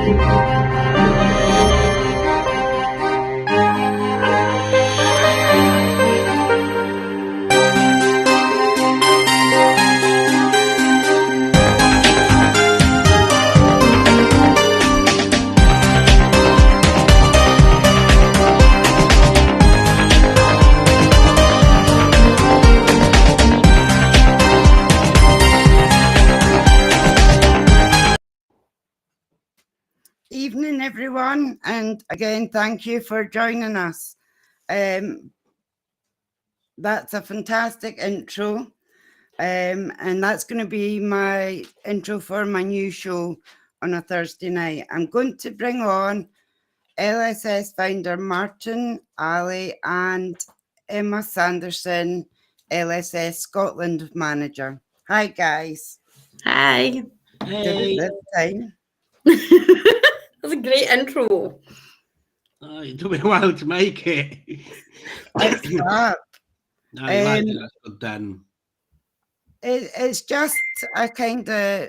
Evening, everyone, and again, thank you for joining us. That's a fantastic intro, and that's going to be my intro for my new show on a Thursday night. I'm going to bring on LSS founder Martin, Ali, and Emma Sanderson, LSS Scotland manager. Hi, guys. Hi. Hey. Did it this time. That's a great intro. Oh, it took me a while to make it. It's fab. No, you like it, that's good then. It's just a kind of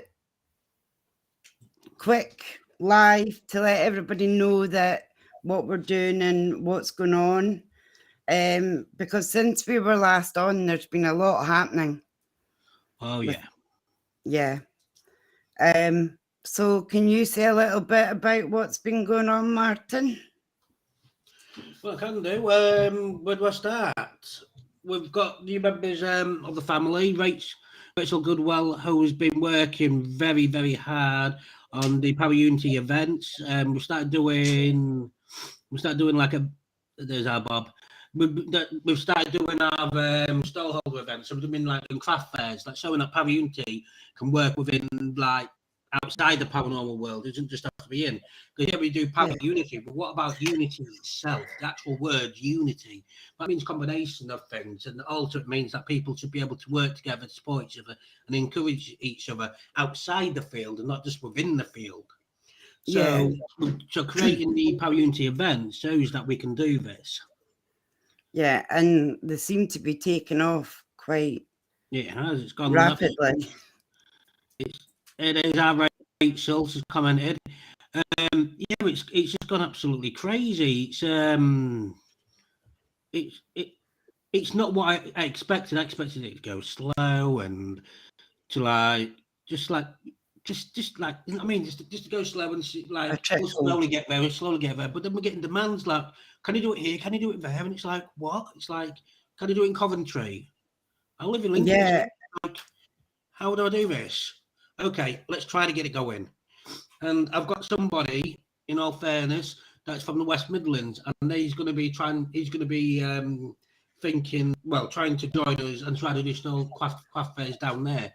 quick live to let everybody know that what we're doing and what's going on. Because since we were last on, there's been a lot happening. Oh, yeah. Yeah. So can you say a little bit about what's been going on, Martin? Well, I can do. Where do I start? We've got new members of the family. Rachel Goodwell, who has been working very, very hard on the Paraunity events. We started doing like there's our Bob. We've started doing our stallholder events. So we're doing like doing craft fairs, like showing that Paraunity can work within like outside the paranormal world. It doesn't just have to be in. Because here we do Paraunity, but what about unity itself? The actual word unity. That means combination of things, and also it means that people should be able to work together, support each other, and encourage each other outside the field and not just within the field. So, so creating the Paraunity event shows that we can do this. Yeah, and they seem to be taking off quite it has. It's gone rapidly. It is. Our Rachel has commented. It's just gone absolutely crazy. It's not what I expected. I expected it to go slow and to just like you know what I mean, just to go slow and like we'll slowly get there. But then we're getting demands like, can you do it here? Can you do it there? And it's like, what? It's like, can you do it in Coventry? I live in Lincolnshire. Yeah. Like, how do I do this? Okay, let's try to get it going. And I've got somebody, in all fairness, that's from the West Midlands, and he's going to be trying to join us and try additional craft fairs down there.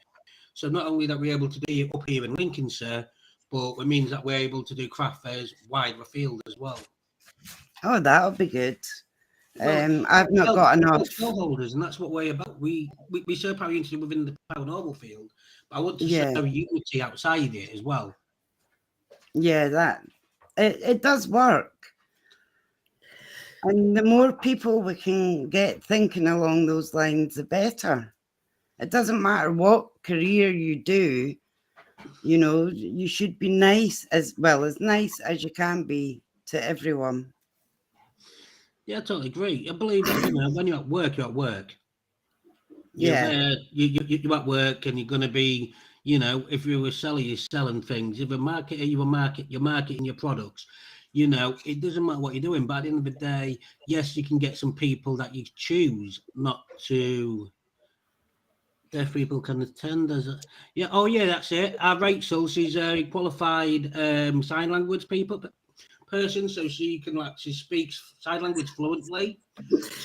So not only that we're able to do it up here in Lincolnshire, but it means that we're able to do craft fairs wider afield as well. Oh, that'll be good. I've not got enough holders, and that's what we're about. We show Paraunity within the paranormal field, but I want to show unity outside it as well. Yeah, that it does work, and the more people we can get thinking along those lines, the better. It doesn't matter what career you do, you know, you should be nice as nice as you can be to everyone. Yeah, I totally agree. I believe that, you know, when you're at work, you're at work. You're at work, and you're going to be, you know, if you're a seller, you're selling things. If you're a marketer, you're marketing your products. You know, it doesn't matter what you're doing, but at the end of the day, yes, you can get some people that you choose not to. Deaf people can attend as a, that's it. Rachel, she's a qualified sign language person, so she speaks sign language fluently.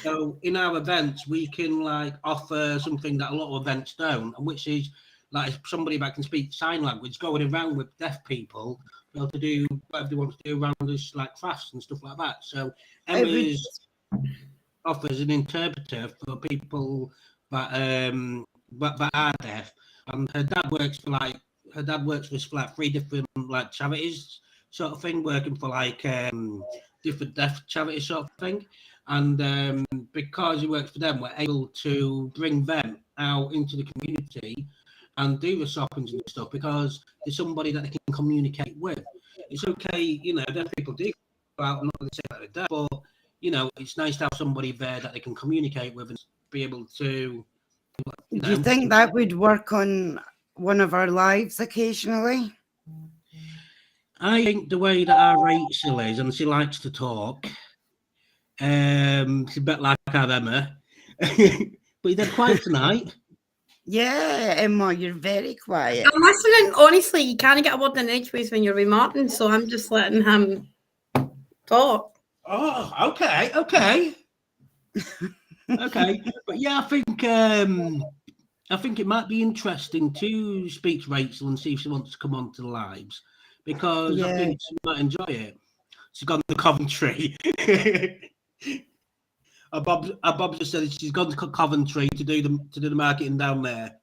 So in our events, we can like offer something that a lot of events don't, and which is like somebody that can speak sign language going around with deaf people, be able to do whatever they want to do around us, like crafts and stuff like that. So Emma offers an interpreter for people that are deaf, and her dad works for like 3 different like charities sort of thing, working for like different deaf charities sort of thing. And because he works for them, we're able to bring them out into the community and do the shoppings and stuff, because there's somebody that they can communicate with. it's okay, you know, deaf people do go out, I'm not going to say that they're deaf, but, you know, it's nice to have somebody there that they can communicate with and be able to, you know. Do you think that would work on one of our lives occasionally? I think the way that our Rachel is, and she likes to talk, she's a bit like our Emma, but you did quiet tonight. Yeah, Emma, you're very quiet. I'm listening. Honestly, you can't get a word in edgeways when you're with Martin, so I'm just letting him talk. Oh, okay. Okay. But yeah, I think it might be interesting to speak to Rachel and see if she wants to come on to the lives, because I think she might enjoy it. She's gone to Coventry. Bob just said she's gone to Coventry to do the marketing down there.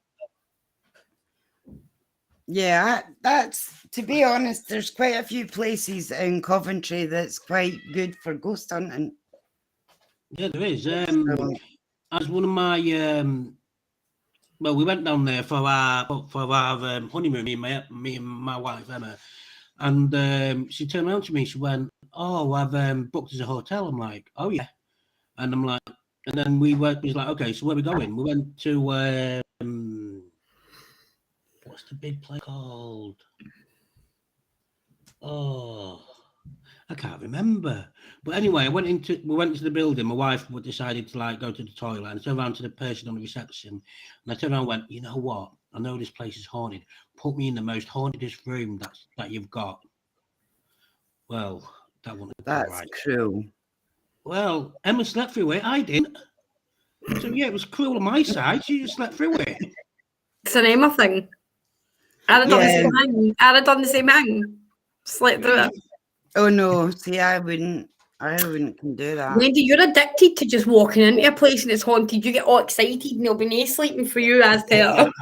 Yeah, that's, to be honest, there's quite a few places in Coventry that's quite good for ghost hunting. Yeah, there is. As one of my well, we went down there for our honeymoon, me and my wife Emma, and she turned around to me. She went, "Oh, I've booked as a hotel." I'm like, "Oh yeah," and I'm like, and then we went. He's like, "Okay, so where are we going?" We went to what's the big place called? Oh, I can't remember. But anyway, we went into the building. My wife decided to like go to the toilet, and I turned around to the person on the reception, and I turned around and went, "You know what? I know this place is haunted. Put me in the most hauntedest room that you've got." Well, that wouldn't have been right. That's cruel. Well, Emma slept through it. I didn't. So yeah, it was cruel on my side. She just slept through it. It's an Emma thing. I'd have done the same thing. I'd have done the same thing. Slept through it. Oh no, see, I wouldn't can do that. Wendy, you're addicted to just walking into a place and it's haunted. You get all excited and there'll be no sleeping for you as to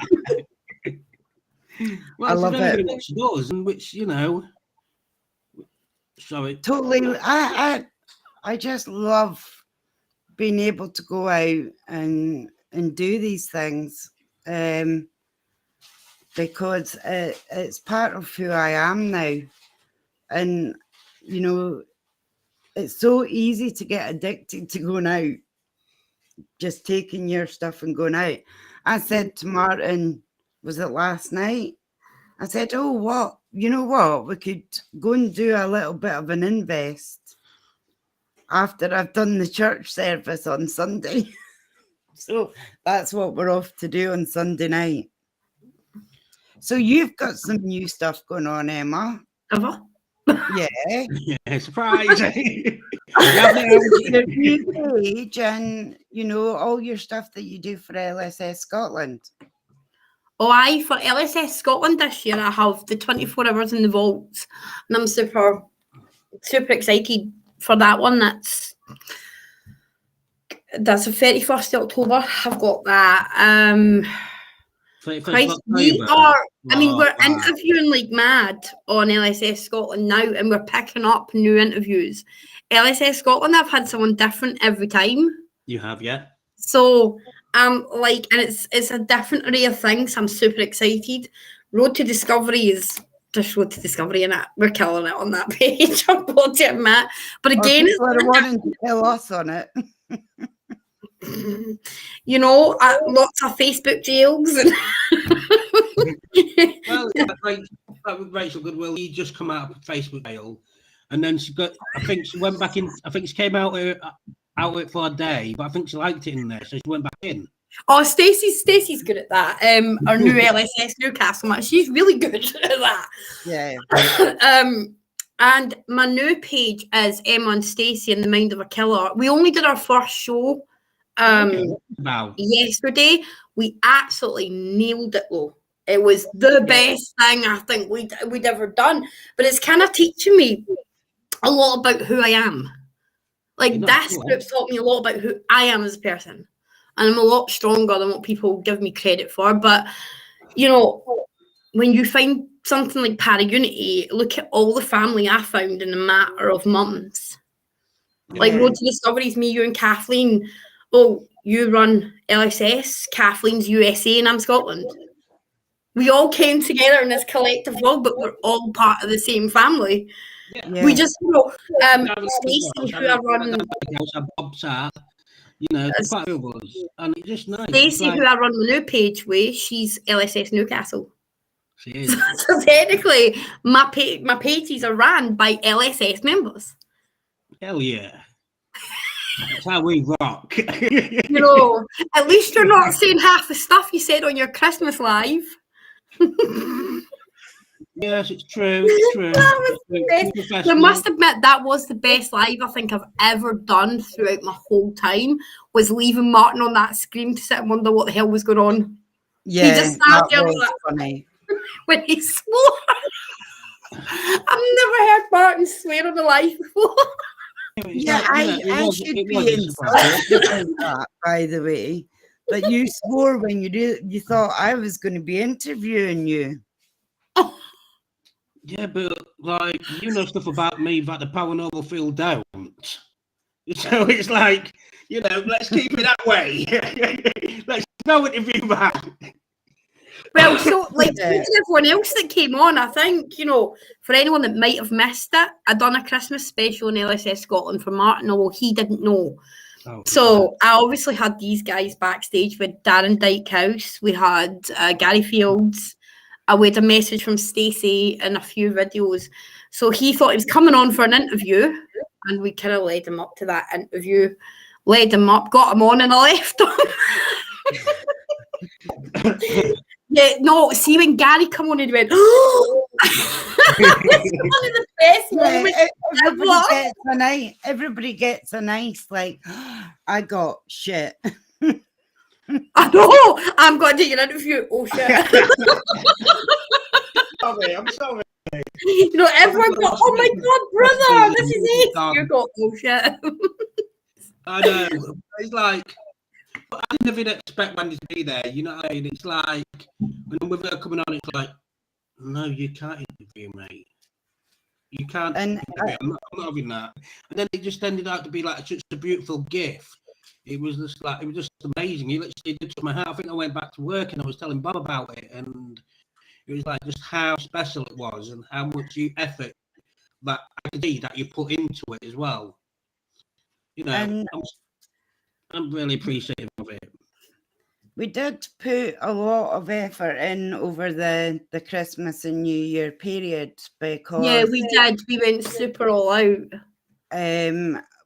Well, I love it. What she does, and which, you know, sorry. Totally. I just love being able to go out and do these things, because it's part of who I am now. And, you know, it's so easy to get addicted to going out, just taking your stuff and going out. I said to Martin, was it last night? I said, "Oh, what? You know what? We could go and do a little bit of an invest after I've done the church service on Sunday." So that's what we're off to do on Sunday night. So you've got some new stuff going on, Emma. Ever? Yeah. Yeah, surprise. Your new page and, you know, all your stuff that you do for LSS Scotland. Oh, aye, for LSS Scotland this year, I have the 24 hours in the vaults, and I'm super excited for that one. That's the 31st of October. I've got that. Christ, we're interviewing like mad on LSS Scotland now, and we're picking up new interviews. LSS Scotland, I've had someone different every time. You have, yeah. So like, and it's a different array of things. I'm super excited. Road to Discovery is just Road to Discovery, and we're killing it on that page. I'm going to admit, but again, it's wanting to kill us on it. You know, lots of Facebook jails. And well, Rachel Goodwill, he just come out of Facebook jail, and then she got. I think she went back in. I think she came out of it for a day, but I think she liked it in there, so she went back in. Oh, Stacey's good at that. Our new LSS Newcastle match, she's really good at that. Yeah. And my new page is Emma and Stacey in the Mind of a Killer. We only did our first show yesterday. We absolutely nailed it though. It was the best thing I think we'd ever done. But it's kind of teaching me a lot about who I am. Like, this group's taught me a lot about who I am as a person. And I'm a lot stronger than what people give me credit for. But, you know, when you find something like Paraunity, look at all the family I found in a matter of months. Yeah. Like Road to Discovery is me, you and Kathleen. Oh, you run LSS, Kathleen's USA, and I'm Scotland. We all came together in this collective world, but we're all part of the same family. Yeah. We just, Stacey, who I run, Bob Sart, quite a few of us, and it's just nice. Stacey, who I run the new page with, she's LSS Newcastle. She is. So technically, my pages are ran by LSS members. Hell yeah. That's how we rock. At least you're not saying half the stuff you said on your Christmas live. Yes, it's true. It's true. I must admit that was the best live I think I've ever done throughout my whole time, was leaving Martin on that screen to sit and wonder what the hell was going on. Yeah, he just sat there funny. When he swore. I've never heard Martin swear on the live before. Yeah, I should be insulted about that, by the way. But you swore when you thought I was going to be interviewing you. Yeah, but like stuff about me that the paranormal field don't. So it's like, let's keep it that way. Let's no interview that. Well, so everyone else that came on, I think, for anyone that might have missed it, I done a Christmas special in LSS Scotland for Martin, although he didn't know. Oh, so I obviously had these guys backstage with Darren Dykehouse. We had Gary Fields. We had a message from Stacey and a few videos. So he thought he was coming on for an interview, and we kind of led him up to that interview. Led him up, got him on, and I left him. Yeah, no, see when Gary come on and went, oh! It's one of the best moments ever. Everybody gets a nice, like, I got shit. I know, I'm going to do your interview. Oh, shit. I'm sorry. Everyone got, oh my God, brother, this is it. You got, oh, shit. I know. It's like, I didn't even expect Wendy to be there. You know what I mean? It's like, when I'm with her coming on, it's like, no, you can't interview me. You can't. I'm not having that. And then it just ended out to be like such a beautiful gift. It was just amazing. He literally did my heart. I think I went back to work and I was telling Bob about it, and it was like just how special it was and how much effort that I could see that you put into it as well. I'm really appreciative of it. We did put a lot of effort in over the Christmas and New Year period because... Yeah, we did. We went super all out.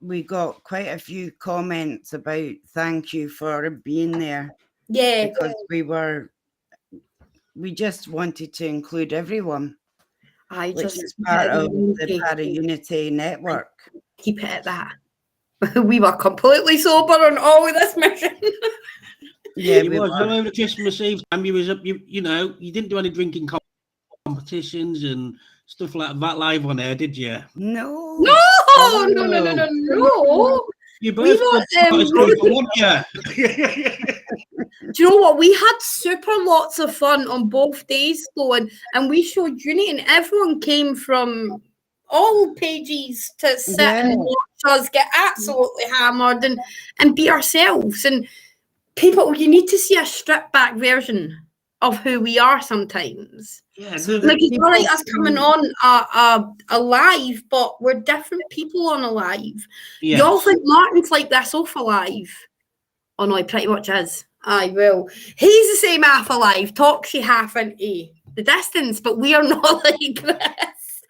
We got quite a few comments about thank you for being there. Yeah. Because we just wanted to include everyone. Which is part of the Paraunity network. Keep it at that. We were completely sober on all of this mission. Yeah, we was. Over Christmas Eve time, you was up. You didn't do any drinking competitions and stuff like that live on air, did you? No. No. You both weren't you? Do you know what? We had super lots of fun on both days, though, and we showed unity, and everyone came from all pages to sit and watch us get absolutely hammered and be ourselves. And people, you need to see a stripped back version of who we are sometimes. Yeah, like it's all right us coming on a live, but we're different people on a live. Yes. Y'all think Martin's like this off a live? Oh no, he pretty much is. I will. He's the same half alive, talks you half into the distance, but we are not like this.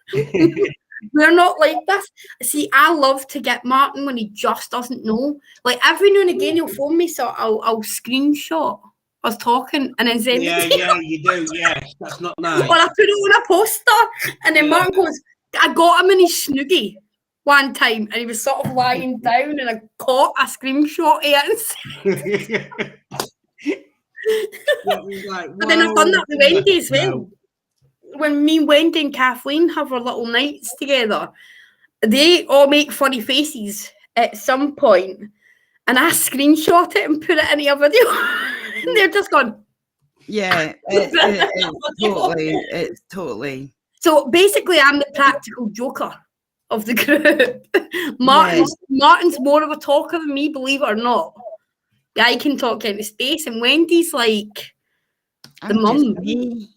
We're not like this. See, I love to get Martin when he just doesn't know. Like every now and again, he'll phone me, so I'll screenshot us talking and then send it. Yeah, you do. Yes, that's not nice. Well, I put it on a poster, and then Martin goes, "I got him in his snuggie one time, and he was sort of lying down, and I caught a screenshot of it." But then I've done that with Wendy as well. When me and Wendy and Kathleen have our little nights together, they all make funny faces at some point, and I screenshot it and put it in a video. And they're just gone. Yeah, it's totally. So basically, I'm the practical joker of the group. Martin's more of a talker than me, believe it or not. I can talk into space, and Wendy's like, The I'm mum. just me.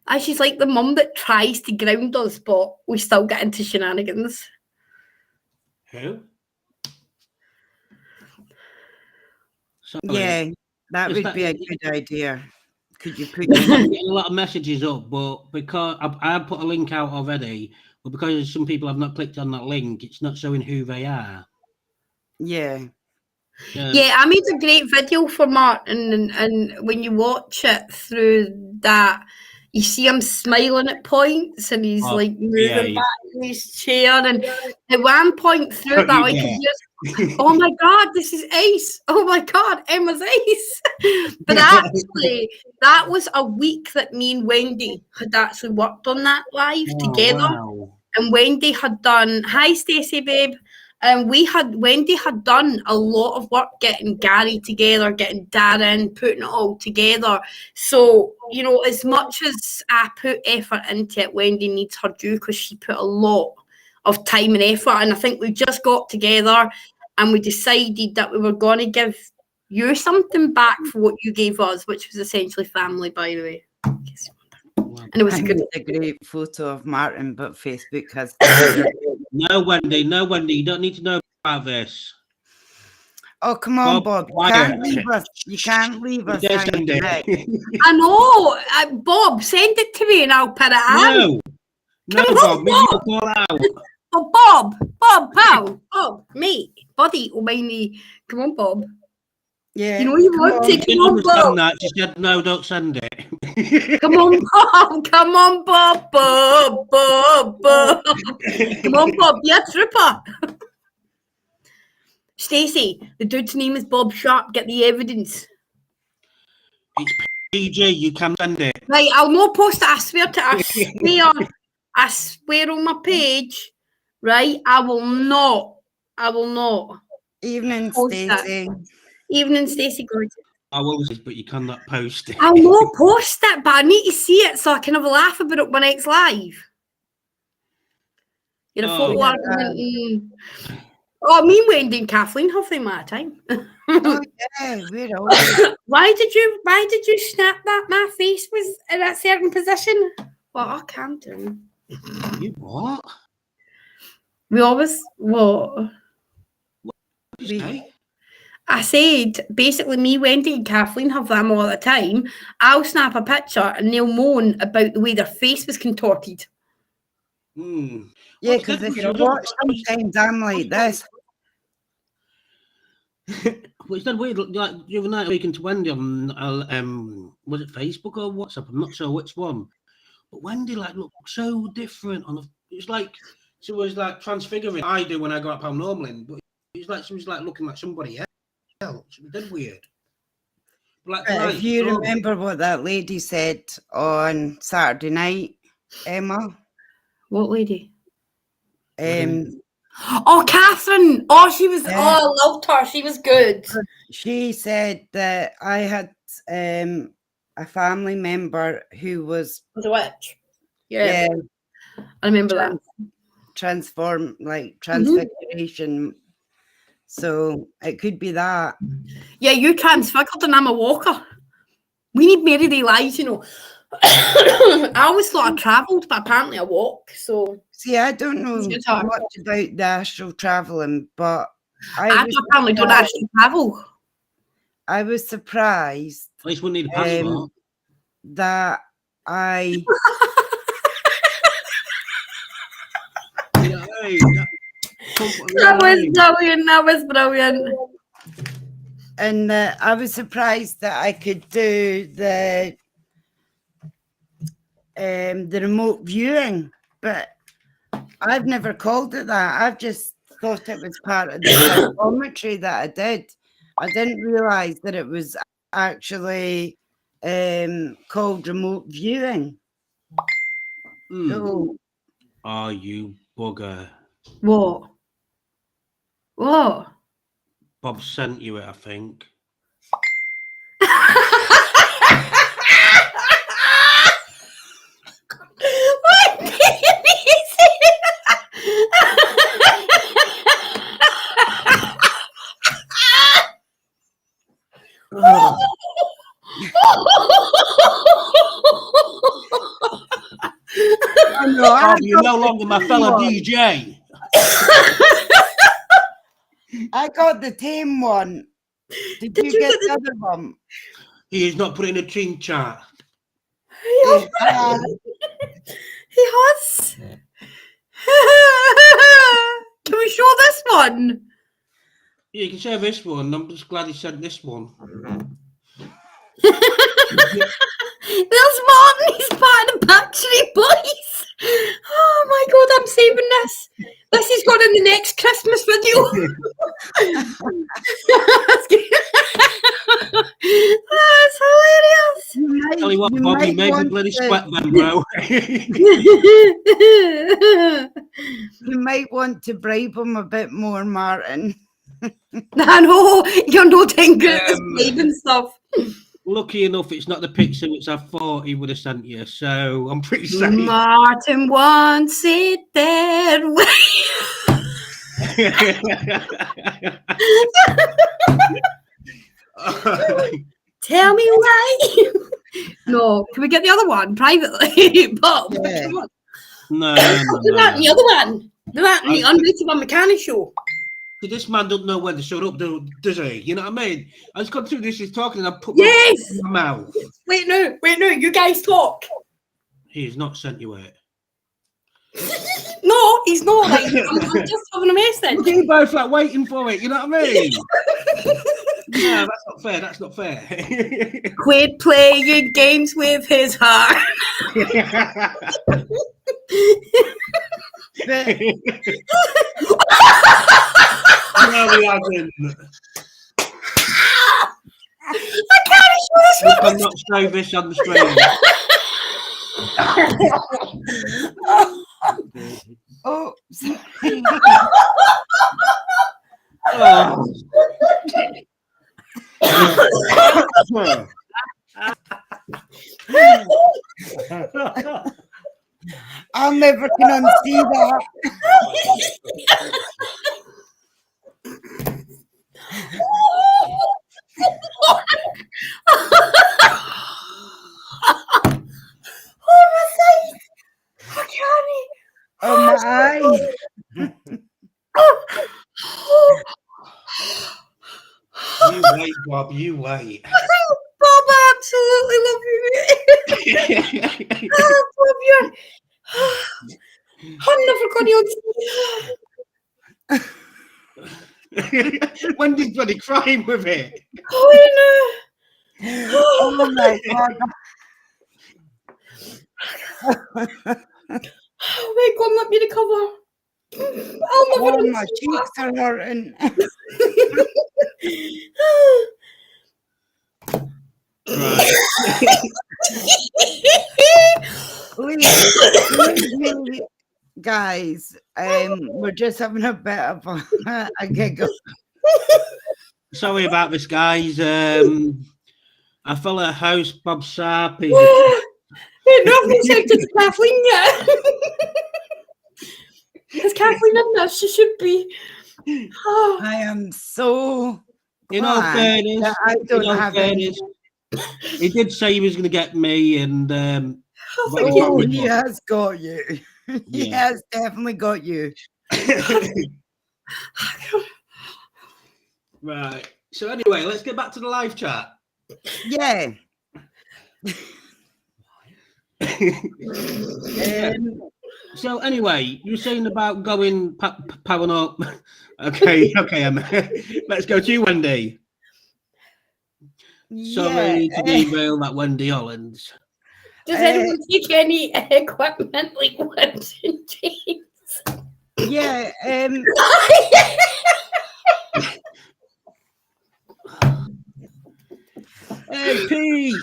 And she's like the mum that tries to ground us, but we still get into shenanigans. Who? Sorry. Yeah, that Is would that- be a good idea. Could you put I'm your getting a lot of messages up, but because I put a link out already, but because some people have not clicked on that link, it's not showing who they are. yeah. Yeah, I made a great video for Martin, and when you watch it through that, you see him smiling at points, and he's like moving back in his chair. And at one point through that, I could just, oh my God, this is ace. Oh my God, Emma's ace. But actually, that was a week that me and Wendy had actually worked on that live together. Wow. And Wendy had done, hi Stacey, babe. And Wendy had done a lot of work getting Gary together, getting Darren, putting it all together. So, you know, as much as I put effort into it, Wendy needs her due because she put a lot of time and effort. And I think we just got together and we decided that we were going to give you something back for what you gave us, which was essentially family, by the way. And it was a great photo of Martin, but Facebook has. No, Wendy, you don't need to know about this. Oh, come on, Bob. You can't leave us. You can't leave us. I know. Bob, send it to me and I'll put it out. No, Bob. Oh, Bob, pal. Bob, mate, buddy, oh, me. Come on, Bob. Yeah. You know you want to. Come on, Bob. That. She said, no, don't send it. Come on, Bob. Come on, Bob. Bob. Come on, Bob. You're a trooper. Stacey, the dude's name is Bob Sharp. Get the evidence. It's PG. You can send it. Right, I'll not post it. I swear I swear on my page. Right, I will not. Evening, Stacey. Evening, Stacey. Gorgeous. I will, but you cannot post it. I'll not post it, but I need to see it so I can have a laugh about it when it's live. You're a photo argument. Oh, me, Wendy, and Kathleen have them at a time. Oh yeah, we're all. Why did you snap that my face was in a certain position? Well, I can't do. You what? We always what? I said basically me, Wendy, and Kathleen have them all the time. I'll snap a picture and they'll moan about the way their face was contorted. Yeah, because if you watch sometimes I'm like this. Well, it's that weird. Like the other night, speaking to Wendy on was it Facebook or WhatsApp? I'm not sure which one. But Wendy looked so different it's like she was transfiguring. I do when I go up paranormal, but it's like she was looking like somebody else. It was dead weird. But if you remember what that lady said on Saturday night, Emma. What lady? Oh, Catherine. Oh, she was. Yeah. Oh, I loved her. She was good. She said that I had a family member who was a witch. Yeah, I remember that. Transfiguration. Mm-hmm. So it could be that. Yeah, you transfigured and I'm a walker. We need Mary lives, you know. I always thought I travelled, but apparently I walk. So see, I don't know much about the astral travelling, but I apparently don't actually travel. I was surprised. At least we need a passport. That I. That was brilliant. And I was surprised that I could do the remote viewing, but I've never called it that. I've just thought it was part of the psychometry that I did. I didn't realize that it was actually called remote viewing. So, oh, you bugger. What? Bob sent you it, I think. What did he say? Bob, you're no longer my fellow DJ. I got the tame one. Did you get the other one? He is not putting a team chart. He has. Can we show this one? Yeah, you can share this one. I'm just glad he sent this one. There's Martin. He's part of the Backstreet Boys. Oh my God, I'm saving this. This is going in the next Christmas video. That's hilarious. Tell you what, Bob, you made me bloody sweat then, bro. You might want to bribe him a bit more, Martin. I know, you're not doing good at this bribing stuff. Lucky enough, it's not the picture which I thought he would have sent you, so I'm pretty safe. Martin wants it that way. Tell me why. No, can we get the other one privately? But No. The other one. The Unrated One Mechanic Show. So this man doesn't know when to shut up, does he? You know what I mean? I just got through this, he's talking, and I put my mouth. Wait, no, you guys talk. He's not sent you it. No, he's not. Like, I'm just having a message. We're both like waiting for it, you know what I mean? No, that's not fair. Quit playing games with his heart. No, we haven't. I can't show this one. I cannot show this on the screen. Oh, sorry. I'm never going to see that. Oh, my eyes. You wait, Bob, you wait. Bob, I absolutely love you. Oh, Bob, I'm never going to Wendy's bloody crying with it. Oh, Oh, my God. Oh my God, let me recover. I'll never Oh, my cheeks are hurting. Right. Please, guys, we're just having a bit of a giggle. Sorry about this, guys. I fell at a house, Bob Sarpy. Nothing said to Kathleen yet. Is Kathleen in this? She should be. Oh. I am so. In all fairness, I don't have any. He did say he was going to get me, and he has got you. He has definitely got you. Right. So anyway, let's get back to the live chat. Yeah. So anyway, you were saying about going powering up. Okay, Emma. Let's go to you, Wendy. Sorry to derail that Wendy Hollins. Does anyone take any equipment like Wind and James? Yeah. Hey, Pete.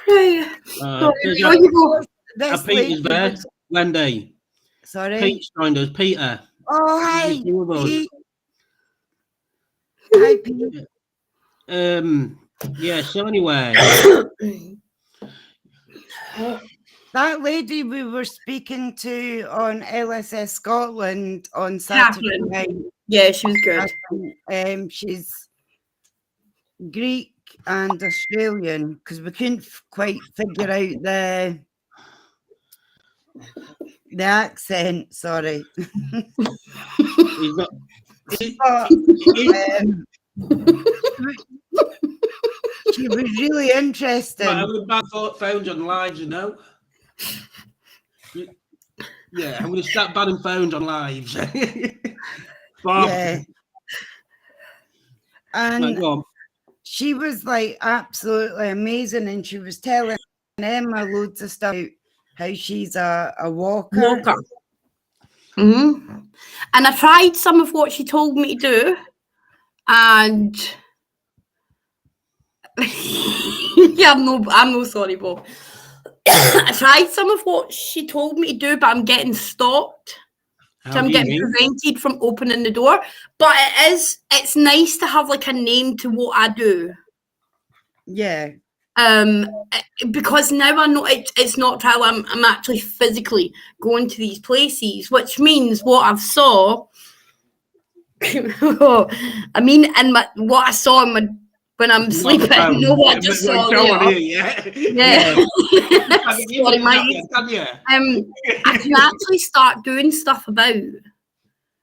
Right. Pete is there. Wendy. Sorry. Pete's joined us. Peter. Oh, hi. Pete. Hi, Pete. Yeah, so anyway. That lady we were speaking to on LSS Scotland on Saturday night. Yeah, she was good. She's Greek and Australian, because we couldn't quite figure out the accent. Sorry. He's not. But, she was really interesting. Right, I'm going to ban phones on lives, you know. Yeah, I'm going to start banning phones on lives. Yeah. And Like, she was like absolutely amazing, and she was telling Emma loads of stuff about how she's a walker. Mm-hmm. And I tried some of what she told me to do, and yeah, I'm no sorry, Bob. I tried some of what she told me to do, but I'm getting stopped. So I'm getting prevented from opening the door. But it's nice to have like a name to what I do. Yeah. Because now I know it's not trial. I'm actually physically going to these places, which means what I've saw. I mean, and what I saw in my when I'm sleeping. No, what I just saw there. Yeah. Sorry, Mike. I can actually start doing stuff about,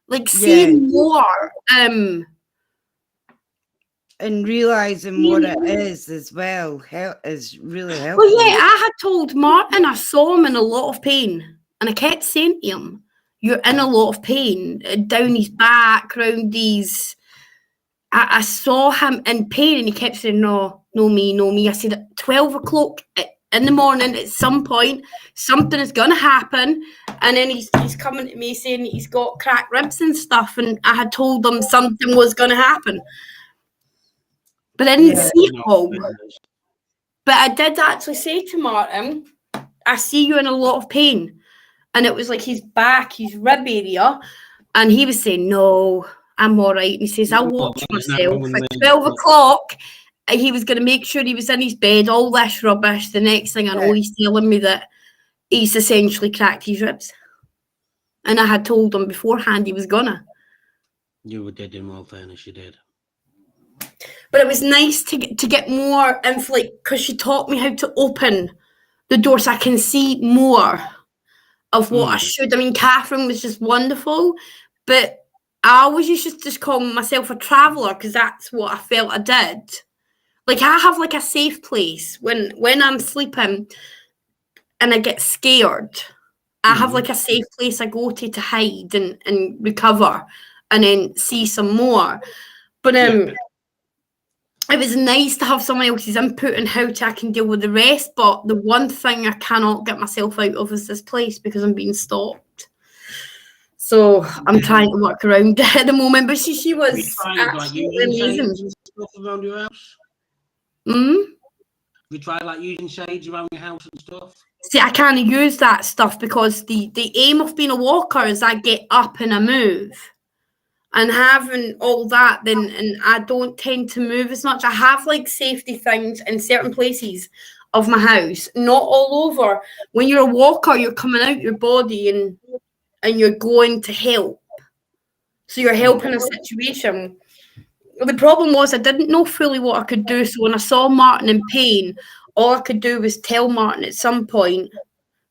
like, seeing more. And realizing what it is as well is really helpful. Well, yeah, I had told Martin I saw him in a lot of pain, and I kept saying to him, "You're in a lot of pain down his back, round these." I saw him in pain, and he kept saying, "No, me." I said, at 12 o'clock in the morning, at some point, something is going to happen. And then he's coming to me saying he's got cracked ribs and stuff. And I had told him something was going to happen. But I didn't see it all. But I did actually say to Martin, I see you in a lot of pain. And it was like his back, his rib area. And he was saying, no, I'm all right. And he says, I'll watch myself. At 12 o'clock, he was going to make sure he was in his bed, all this rubbish. The next thing I know, he's telling me that he's essentially cracked his ribs. And I had told him beforehand he was gonna. You did, in all fairness, you did. But it was nice to get more info, like, because she taught me how to open the door so I can see more of what I should. I mean, Catherine was just wonderful, but I always used to just call myself a traveller because that's what I felt I did. Like, I have like a safe place when I'm sleeping and I get scared. I have like a safe place I go to hide and recover and then see some more. But it was nice to have someone else's input on how I can deal with the rest. But the one thing I cannot get myself out of is this place because I'm being stalked. So I'm trying to work around it at the moment. But she was absolutely amazing. Stuff around your house? You try like using shades around your house and stuff? See, I can't use that stuff because the aim of being a walker is I get up and I move. And having all that, and I don't tend to move as much. I have like safety things in certain places of my house, not all over. When you're a walker, you're coming out your body and you're going to help. So you're helping a situation. The problem was I didn't know fully what I could do. So when I saw Martin in pain, all I could do was tell Martin at some point,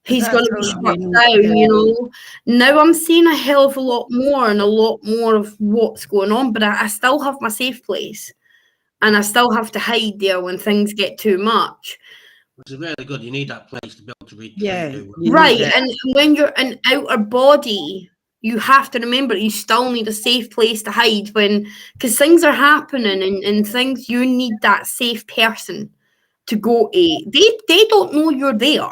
he's going to be shut down, you know. Now I'm seeing a hell of a lot more and a lot more of what's going on, but I still have my safe place and I still have to hide there when things get too much. Which is really good. You need that place to be able to reach. Right. And when you're an outer body, you have to remember you still need a safe place to hide because things are happening and things, you need that safe person to go to. They don't know you're there.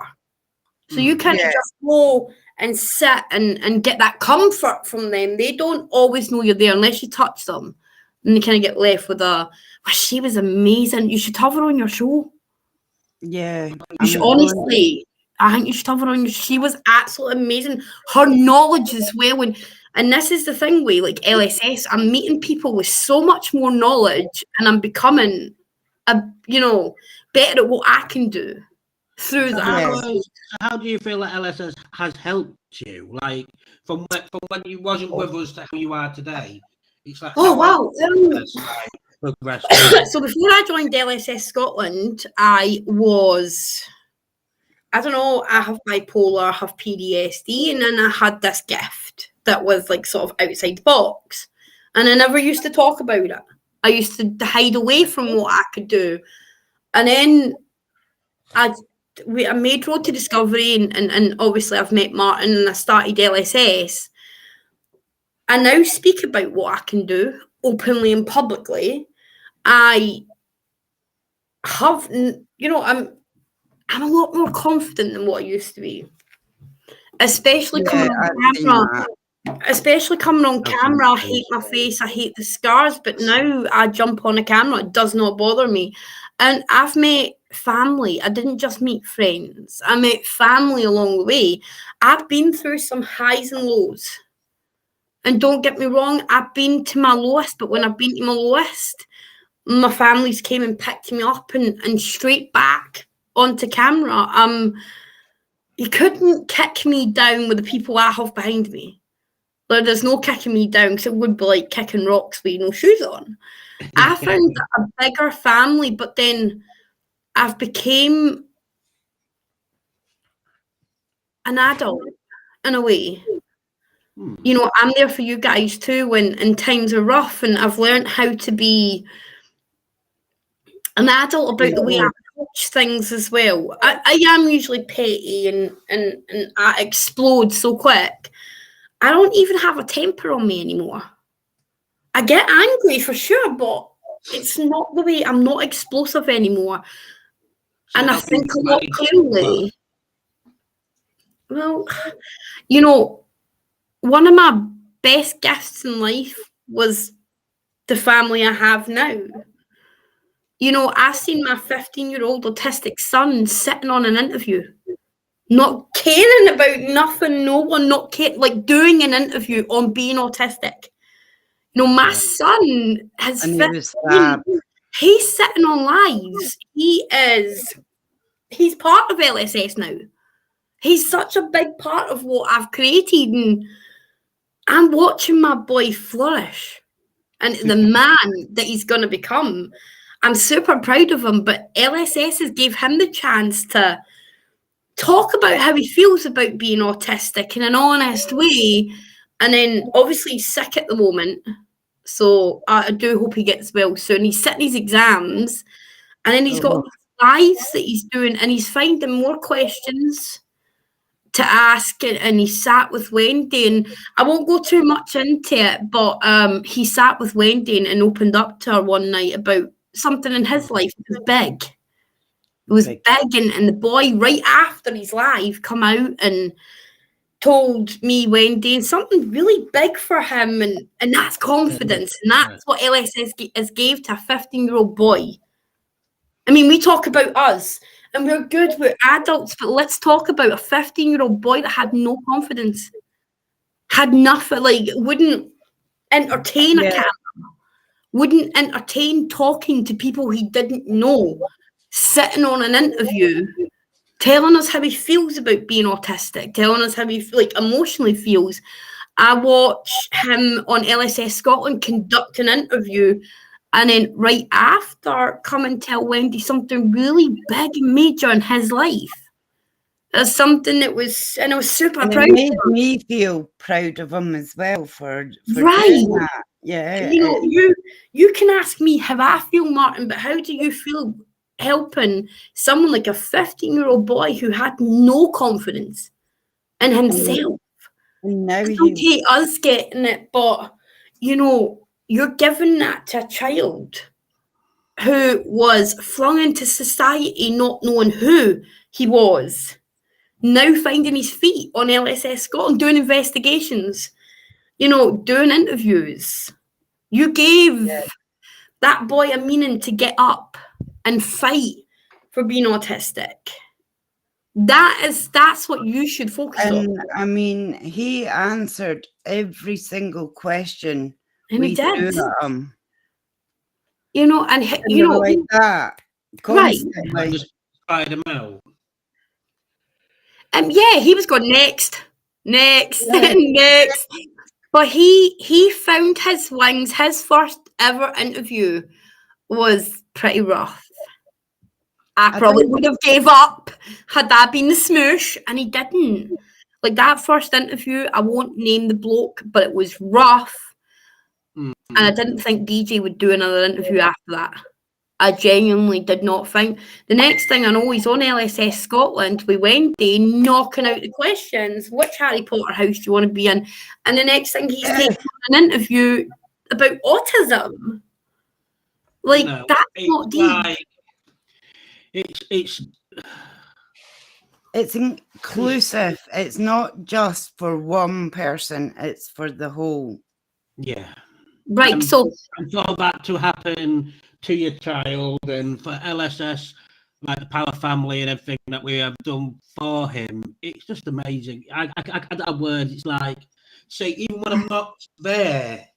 So you can't just go and sit and get that comfort from them. They don't always know you're there unless you touch them. And they kind of get left with she was amazing. You should have her on your show. Yeah. You should, honestly, I think you should have her on your show. She was absolutely amazing. Her knowledge as well. And this is the thing with like LSS. I'm meeting people with so much more knowledge and I'm becoming better at what I can do through that. How do you feel that LSS has helped you? Like from when you wasn't with us to how you are today? It's like, oh wow! progressed? So before I joined LSS Scotland, I don't know, I have bipolar, I have PTSD, and then I had this gift that was like sort of outside the box. And I never used to talk about it. I used to hide away from what I could do. And then I made Road to Discovery, and obviously I've met Martin, and I started LSS. I now speak about what I can do openly and publicly. I have, I'm a lot more confident than what I used to be, especially coming on camera. Especially coming on camera, I hate my face, I hate the scars, but now I jump on a camera, it does not bother me. And I've met family. I didn't just meet friends. I met family along the way. I've been through some highs and lows. And don't get me wrong, I've been to my lowest, but when I've been to my lowest, my families came and picked me up and straight back onto camera. You couldn't kick me down with the people I have behind me. There's no kicking me down, because it would be like kicking rocks with no shoes on. I found a bigger family, but then I've became an adult in a way. You know, I'm there for you guys too when times are rough, and I've learned how to be an adult about the way I approach things as well. I am usually petty and I explode so quick. I don't even have a temper on me anymore. I get angry for sure, but it's not the way. I'm not explosive anymore. So and I think a lot clearly. Well, you know, one of my best gifts in life was the family I have now. You know, I've seen my 15-year-old autistic son sitting on an interview, not caring about nothing, no one, not caring, like doing an interview on being autistic. You know, my son has 15. He's sitting on lives. He's part of LSS now. He's such a big part of what I've created, and I'm watching my boy flourish and the man that he's going to become. I'm super proud of him, but LSS has gave him the chance to talk about how he feels about being autistic in an honest way. And then obviously he's sick at the moment, so I do hope he gets well soon. He's sitting his exams, and then he's got lives that he's doing, and he's finding more questions to ask, and he sat with Wendy, and I won't go too much into it, but he sat with Wendy and opened up to her one night about something in his life. It was big. It was big, and the boy right after his live come out and told me, Wendy, and something really big for him, and that's confidence, and that's what LSS has gave to a 15-year-old boy. I mean, we talk about us, and we're good, we're adults, but let's talk about a 15-year-old boy that had no confidence, had nothing, like wouldn't entertain a camera, wouldn't entertain talking to people he didn't know, sitting on an interview, telling us how he feels about being autistic, telling us how he emotionally feels. I watch him on LSS Scotland conduct an interview, and then right after come and tell Wendy something really big and major in his life. That's something that was, and I was super proud. It made me feel proud of him as well for right. doing that. Yeah. You know, you can ask me how I feel, Martin, but how do you feel helping someone like a 15-year-old boy who had no confidence in himself? No, it's okay, us getting it, but you know, you're giving that to a child who was flung into society not knowing who he was, now finding his feet on LSS Scotland, doing investigations, you know, doing interviews. You gave that boy a meaning to get up and fight for being autistic. That's what you should focus on. I mean, he answered every single question. And he did. You know, and you know, like that. Constantly. Right. Just tried him out. Yeah, he was going next, next. But he found his wings. His first ever interview was pretty rough. I probably would have gave up had that been the smoosh, and he didn't. Like that first interview, I won't name the bloke, but it was rough. And I didn't think DJ would do another interview after that. I genuinely did not think. The next thing I know, he's on LSS Scotland with Wendy, knocking out the questions. Which Harry Potter house do you want to be in? And the next thing he's taking an interview about autism. Like, that's not deep. It's inclusive. It's not just for one person. It's for the whole. Yeah. Right. So and for that to happen to your child, and for LSS, like the ParaFamily and everything that we have done for him, it's just amazing. I don't have words. It's like, say, even when I'm not there,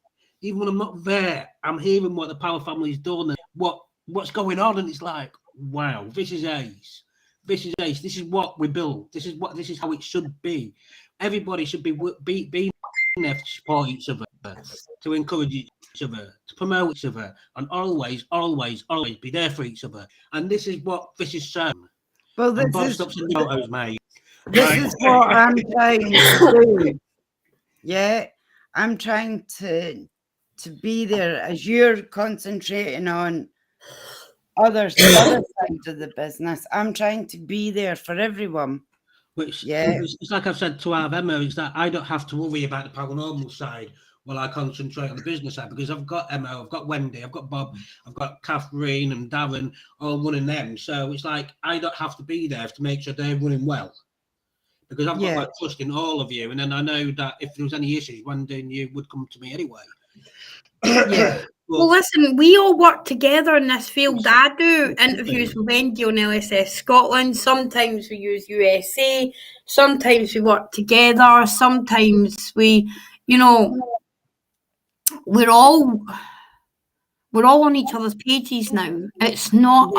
I'm hearing what the ParaFamily's done and what's going on, and it's like, wow, this is ace. This is ace. This is what we built. This is how it should be. Everybody should be there to support each other, to encourage each other, to promote each other, and always be there for each other. And this is so. Well, this is what I'm trying to do. Yeah, I'm trying to be there as you're concentrating on other side of the business. I'm trying to be there for everyone. Which, it's like I've said to our Emma, is that I don't have to worry about the paranormal side while I concentrate on the business side, because I've got Emma, I've got Wendy, I've got Bob, I've got Catherine and Darren all running them. So it's like I don't have to be there to make sure they're running well, because I've got like trust in all of you. And then I know that if there was any issues, Wendy and you would come to me anyway. Yeah. Well, listen, we all work together in this field. I do interviews with Wendy on LSS Scotland. Sometimes we use USA. Sometimes we work together. Sometimes we, we're all on each other's pages now. It's not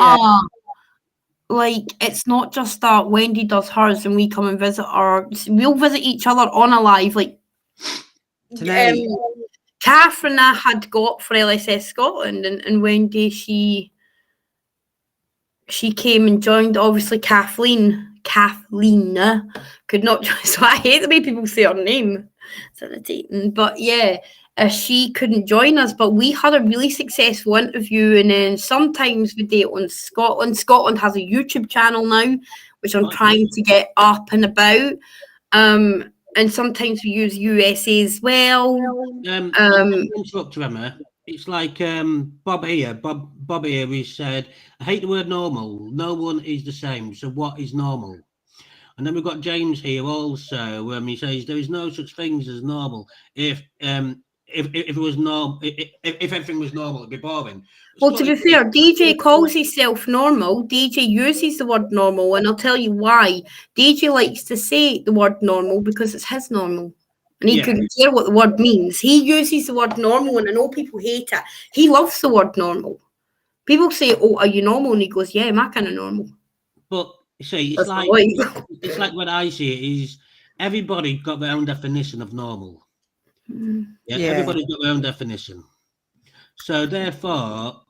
it's not just that Wendy does hers and we come and visit her. We'll visit each other on a live, like tonight. Catherine I had got for LSS Scotland, and Wendy, she came and joined. Obviously, Kathleen could not join, so I hate the way people say her name. It's irritating. But yeah, she couldn't join us, but we had a really successful interview, and then sometimes we do it on Scotland. Scotland has a YouTube channel now, which I'm trying to get up and about. And sometimes we use USA as well. Interrupt you, Emma. It's like Bob here. Bob here. He said, "I hate the word normal. No one is the same. So what is normal?" And then we've got James here also. He says there is no such things as normal. If it was normal, if everything was normal, it'd be boring. Well, to be fair, DJ calls himself normal. DJ uses the word normal, and I'll tell you why. DJ likes to say the word normal because it's his normal. And he couldn't care what the word means. He uses the word normal, and I know people hate it. He loves the word normal. People say, "Oh, are you normal?" And he goes, "Yeah, I'm kind of normal." But you see, it's like what I see it is everybody got their own definition of normal. Yeah, everybody's got their own definition. So therefore,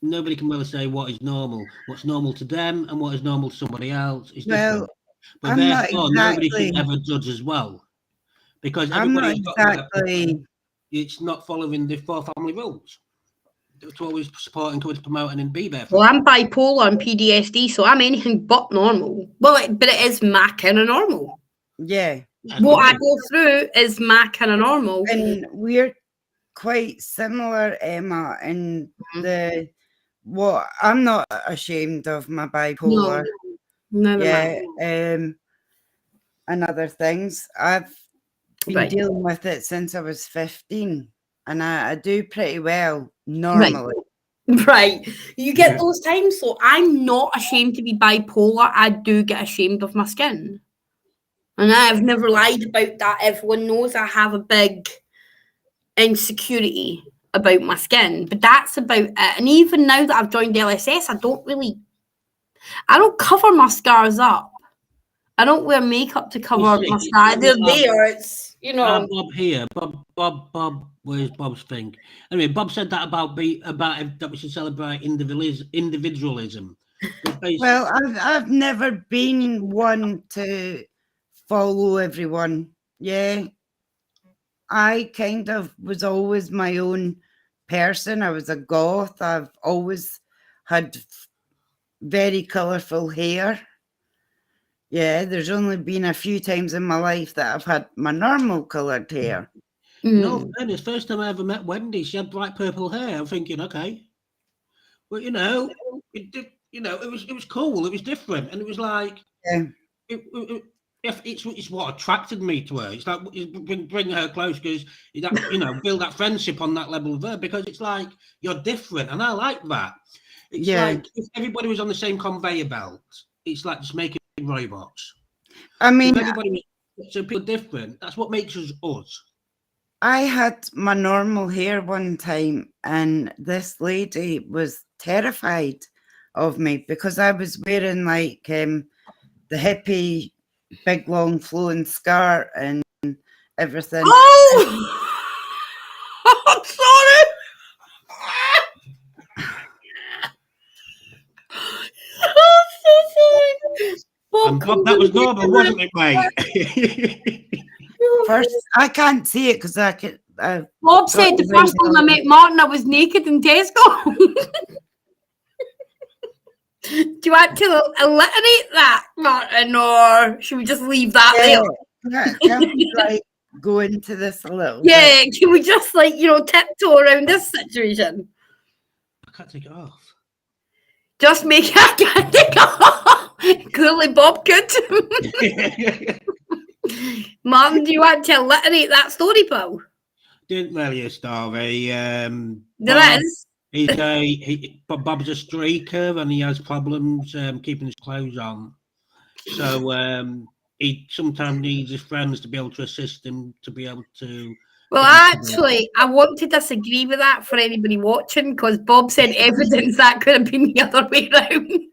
nobody can really say what is normal. What's normal to them and what is normal to somebody else is different. But therefore, nobody should ever judge as well, because everybody's got it's not following the ParaFamily rules. To always support, encourage, promote, and then be there. Well, I'm bipolar and PTSD, so I'm anything but normal. Well, but it is my kind of normal. Yeah. What I go through is my kind of normal. And we're quite similar, Emma, in I'm not ashamed of my bipolar. No, and other things. I've been dealing with it since I was 15, and I do pretty well normally. Right. You get those times, so I'm not ashamed to be bipolar. I do get ashamed of my skin. And I've never lied about that. Everyone knows I have a big insecurity about my skin, but that's about it. And even now that I've joined LSS, I don't cover my scars up. I don't wear makeup to cover my scars. They're there. It's, you know. Bob here. Bob. Where's Bob's thing? Anyway, Bob said that about that we should celebrate individualism. Well, I've never been one to follow everyone. Yeah, I kind of was always my own person. I was a goth. I've always had very colourful hair. Yeah, there's only been a few times in my life that I've had my normal coloured hair. No, fairness, first time I ever met Wendy, she had bright purple hair. I'm thinking, okay, but it was cool. It was different, and it was like, it's what attracted me to her. It's like bring her close because build that friendship on that level of her, because it's like you're different, and I like that. It's like if everybody was on the same conveyor belt, it's like just making robots. I mean, if everybody was so people different. That's what makes us us. I had my normal hair one time, and this lady was terrified of me because I was wearing like the hippie big long flowing skirt and everything. Oh, I'm sorry. I'm so sorry. Bob, that was normal, wasn't it, mate? First, I can't see it because I could. Bob said the first time I met Martin, I was naked in Tesco. Do you want to alliterate that, Martin, or should we just leave that there? Can we like go into this a little bit? Can we just tiptoe around this situation? I can't take it off. Just make it. I can't take it off. Clearly, Bob could. Martin, do you want to alliterate that story, pal? Didn't really a story. There is. Bob's a streaker and he has problems keeping his clothes on. So he sometimes needs his friends to be able to assist him to be able to. Well, actually, I want to disagree with that for anybody watching, because Bob said evidence that could have been the other way around.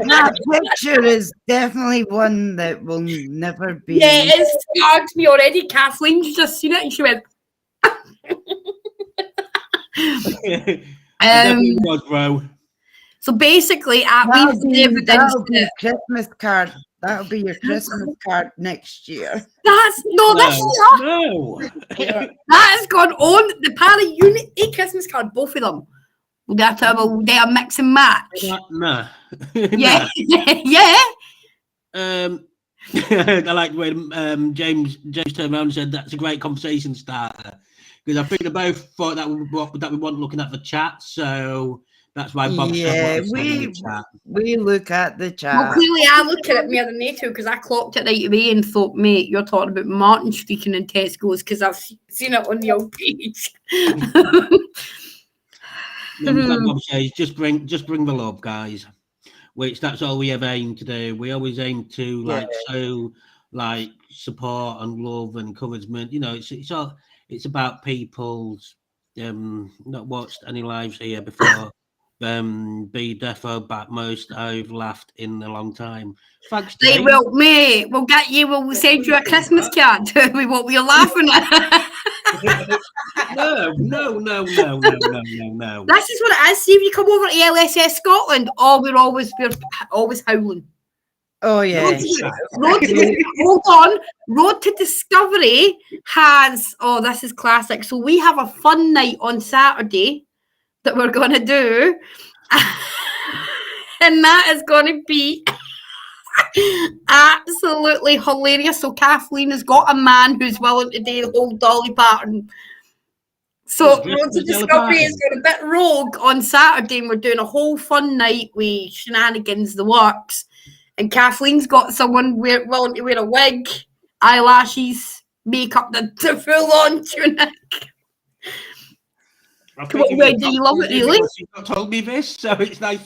That picture is definitely one that will never be. Yeah, it's scarred me already. Kathleen's just seen it and she went. So basically, that'll be Christmas card. That'll be your Christmas card next year. That's no. That has gone on the Paraunity Christmas card, both of them. They are mix and match. No. Yeah. Yeah. I like when James turned around and said that's a great conversation starter, because I think they both thought that we weren't looking at the chat, so that's why Bob said we look at the chat. Well, clearly I look at it more than they do, because I clocked it right away and thought, mate, you're talking about Martin speaking in Tesco's, because I've seen it on the old page. Bob says, just bring the love, guys. Which that's all we ever aim to do. We always aim to support and love and encouragement. It's about people's not watched any lives here before. Be defo back most I've laughed in a long time. Thanks, Dave. Well, mate, we'll send you a Christmas card. What were you laughing at? No. This is what it is. See, if you come over to LSS Scotland, we're always howling. Oh yeah. Hold on. Road to Discovery has. Oh, this is classic. So we have a fun night on Saturday that we're going to do, and that is going to be absolutely hilarious. So Kathleen has got a man who's willing to do the whole Dolly Parton. So Road to Discovery is going a bit rogue on Saturday, and we're doing a whole fun night with shenanigans, the works. And Kathleen's got someone willing to wear a wig, eyelashes, makeup, the full-on tunic. Come on, Wendy, you love it, really? You've not told me this, so it's nice.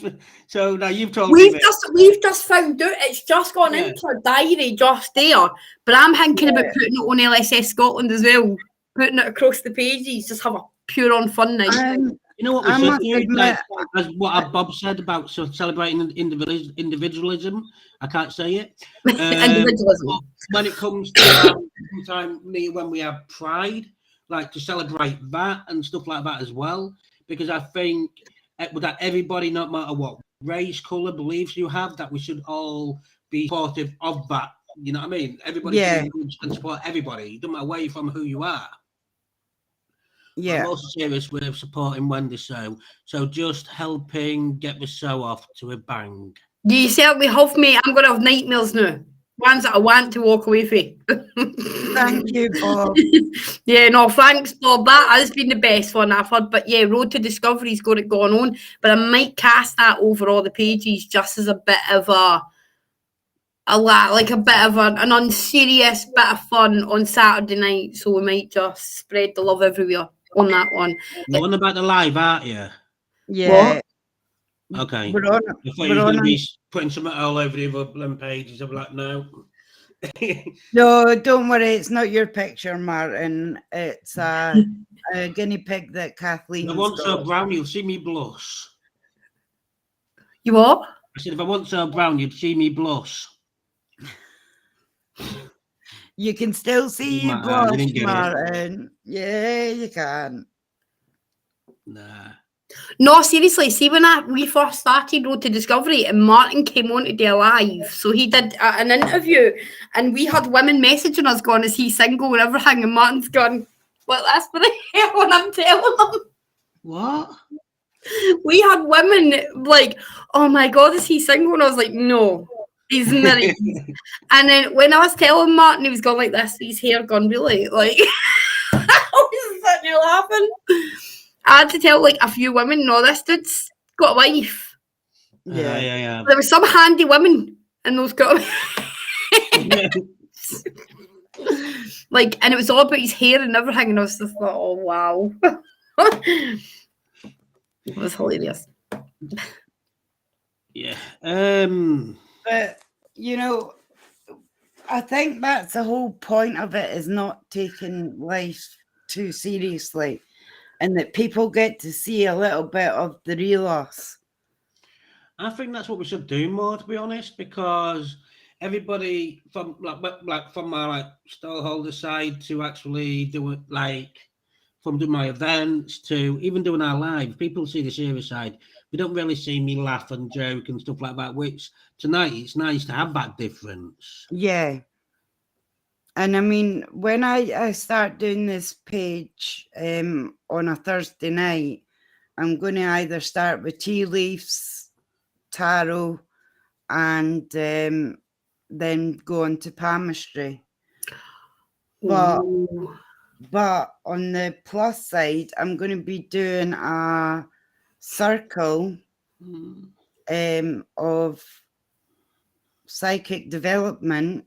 So now you've told me this. We've just found out. It's just gone into our diary just there. But I'm thinking about putting it on LSS Scotland as well. Putting it across the pages. Just have a pure on fun night. You know what we I should must do? admit, As what Bob said about celebrating individualism. I can't say it. Individualism. When it comes to sometime when we have Pride, like to celebrate that and stuff like that as well, because I think that everybody, no matter what race, colour, beliefs you have, that we should all be supportive of that. You know what I mean? Everybody Yeah. should support everybody. It doesn't matter where you're from, who you are. yeah. I'm also serious with supporting Wendy's show. So just helping get the show off to a bang. You certainly have, mate. I'm going to have nightmares now. Ones that I want to walk away from. Thank you, Bob. Yeah, no, thanks, Bob. That has been the best one I've had. But yeah, Road to Discovery's got it going on. But I might cast that over all the pages just as a bit of an unserious bit of fun on Saturday night. So we might just spread the love everywhere on that one. You're on about the live, aren't you? Yeah. What? Okay. We're on. I thought you We're were going to on. be putting something all over the other pages. I'm like, no. No, don't worry. It's not your picture, Martin. It's a guinea pig that Kathleen. If I want so brown, you'll see me blush. You what? I said, if I want so brown, you'd see me blush. You can still see you You blush, didn't get it. Martin. Yeah, you can. Nah. No, seriously, see when we first started Road to Discovery and Martin came on to do a live, so he did an interview and we had women messaging us going, is he single and everything, and Martin's gone, well, that's for the hell when I'm telling them. What? We had women like, oh my God, is he single? And I was like, no, he's married. And then when I was telling Martin, he was going like this, his hair gone really, like, I was sitting there laughing. I had to tell like a few women, no, this dude's got a wife. Yeah. There was some handy women in those comments. Like, and it was all about his hair and everything, and I was just like, oh wow. It was hilarious. Yeah. But you know, I think that's the whole point of it, is not taking life too seriously, and that people get to see a little bit of the real us. I think that's what we should do more, to be honest, because everybody from from my stallholder side to actually do it, like from doing my events to even doing our live, people see the serious side. They don't really see me laugh and joke and stuff like that, which tonight it's nice to have that difference. Yeah. And I mean, when I start doing this page on a Thursday night, I'm going to either start with tea leaves, tarot, and then go on to palmistry. But on the plus side, I'm going to be doing a circle of psychic development.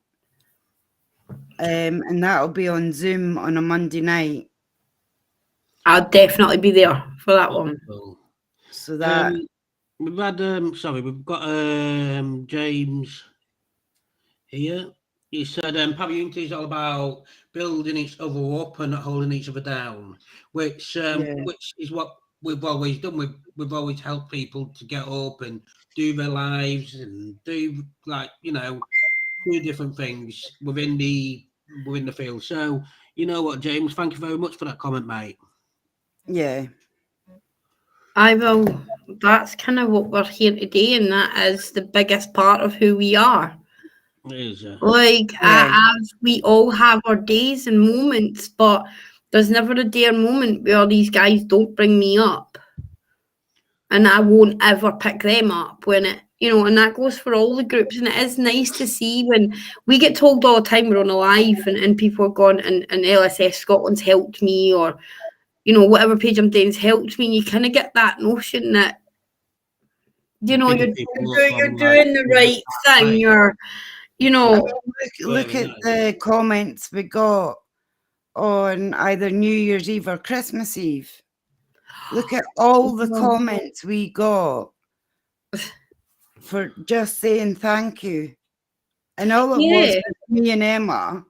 And that'll be on Zoom on a Monday night. I'll definitely be there for that one. So that we've had we've got James here. He said Paraunity is all about building each other up and not holding each other down, which is what we've always done. We've always helped people to get up and do their lives and do do different things within the field. So you know what, James, thank you very much for that comment, mate. Yeah. I will. That's kind of what we're here today, and that is the biggest part of who we are. It is, we all have our days and moments, but there's never a day or moment where these guys don't bring me up, and I won't ever pick them up when it, and that goes for all the groups. And it is nice to see when we get told all the time we're on a live and people are going, and LSS Scotland's helped me, or whatever page I'm doing's helped me, and you kind of get that notion that you're doing the right thing. You're look at the comments we got on either New Year's Eve or Christmas Eve. Look at all the comments we got for just saying thank you. And all it was me and Emma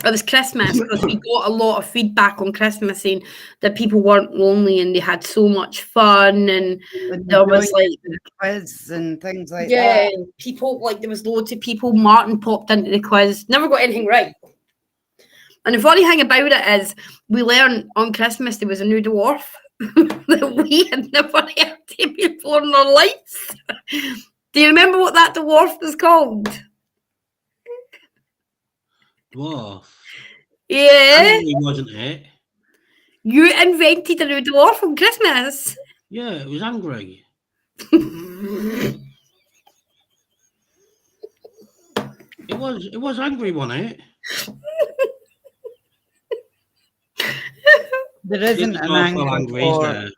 It was Christmas because we got a lot of feedback on Christmas saying that people weren't lonely and they had so much fun, and there was like quiz and things like yeah, that. people like there was loads of people. Martin popped into the quiz, never got anything right. And the funny thing about it is, we learned on Christmas there was a new dwarf that we had never heard of before in our lives. Do you remember what that dwarf was called? Dwarf. Yeah. Angry, wasn't it? You invented a new dwarf on Christmas. Yeah, it was angry. It was angry, wasn't it? There isn't an angry is dwarf. there?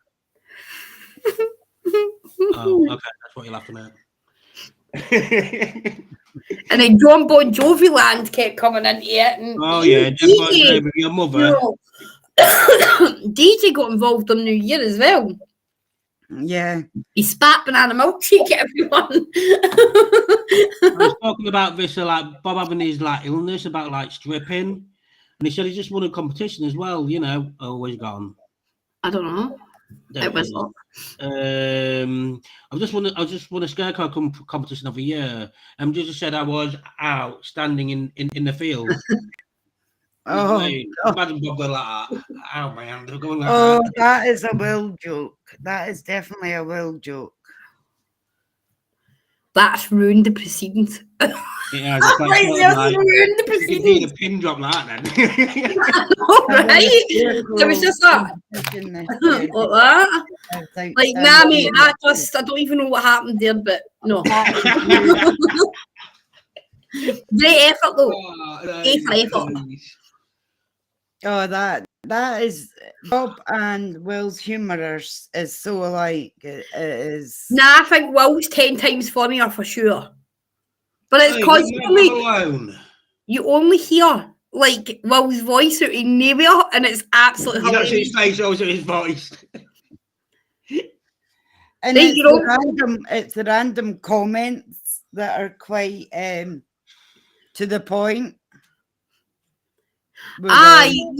Oh, okay, that's what you're laughing at. And then John Bon Jovi land kept coming into it. And oh yeah, DJ, with your mother. DJ got involved on New Year as well. Yeah. He spat banana milkshake at everyone. I was talking about this, like Bob having his like illness about like stripping, and he said he just won a competition as well. You know, always gone. I don't know. It was not. I just won a scarecrow competition of a year, and just said I was out standing in the field. Oh, imagine Bob going like that. Ow, man, they're going like that. That is a Will joke. That is definitely a Will joke. That's ruined the proceedings. Yeah, it's like, ruined the proceedings. You need a pin drop like that then. Right? It was just that. Like that. Like, nah, mate, I don't even know what happened there, but no. Great effort, though. Effort. Oh, that is Bob and Will's humour is so alike. It is. Nah, I think Will's 10 times funnier for sure. But it's because you only hear like Will's voice out in nowhere, and it's absolutely hilarious. You don't see his face, also his voice. And it's the random comments that are quite to the point.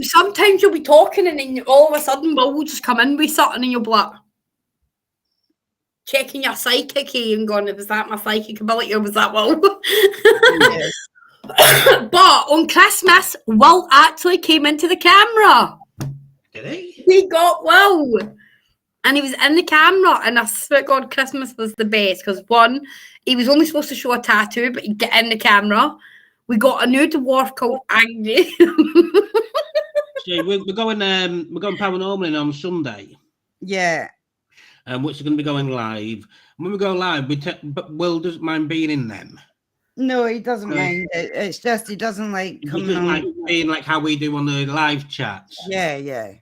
Sometimes you'll be talking and then all of a sudden Will will just come in with something and you'll be like checking your psychic and going, was that my psychic ability or was that Will? Yes. But on Christmas, Will actually came into the camera. Did he? We got Will. And he was in the camera, and I swear to God, Christmas was the best because one, he was only supposed to show a tattoo, but he'd get in the camera. We got a new dwarf called Angry. See, we're going Paranormal on Sunday. Yeah. Which is going to be going live. When we go live, but Will doesn't mind being in them. No, he doesn't mind. It's just he doesn't like coming on. Like being like how we do on the live chats. Yeah.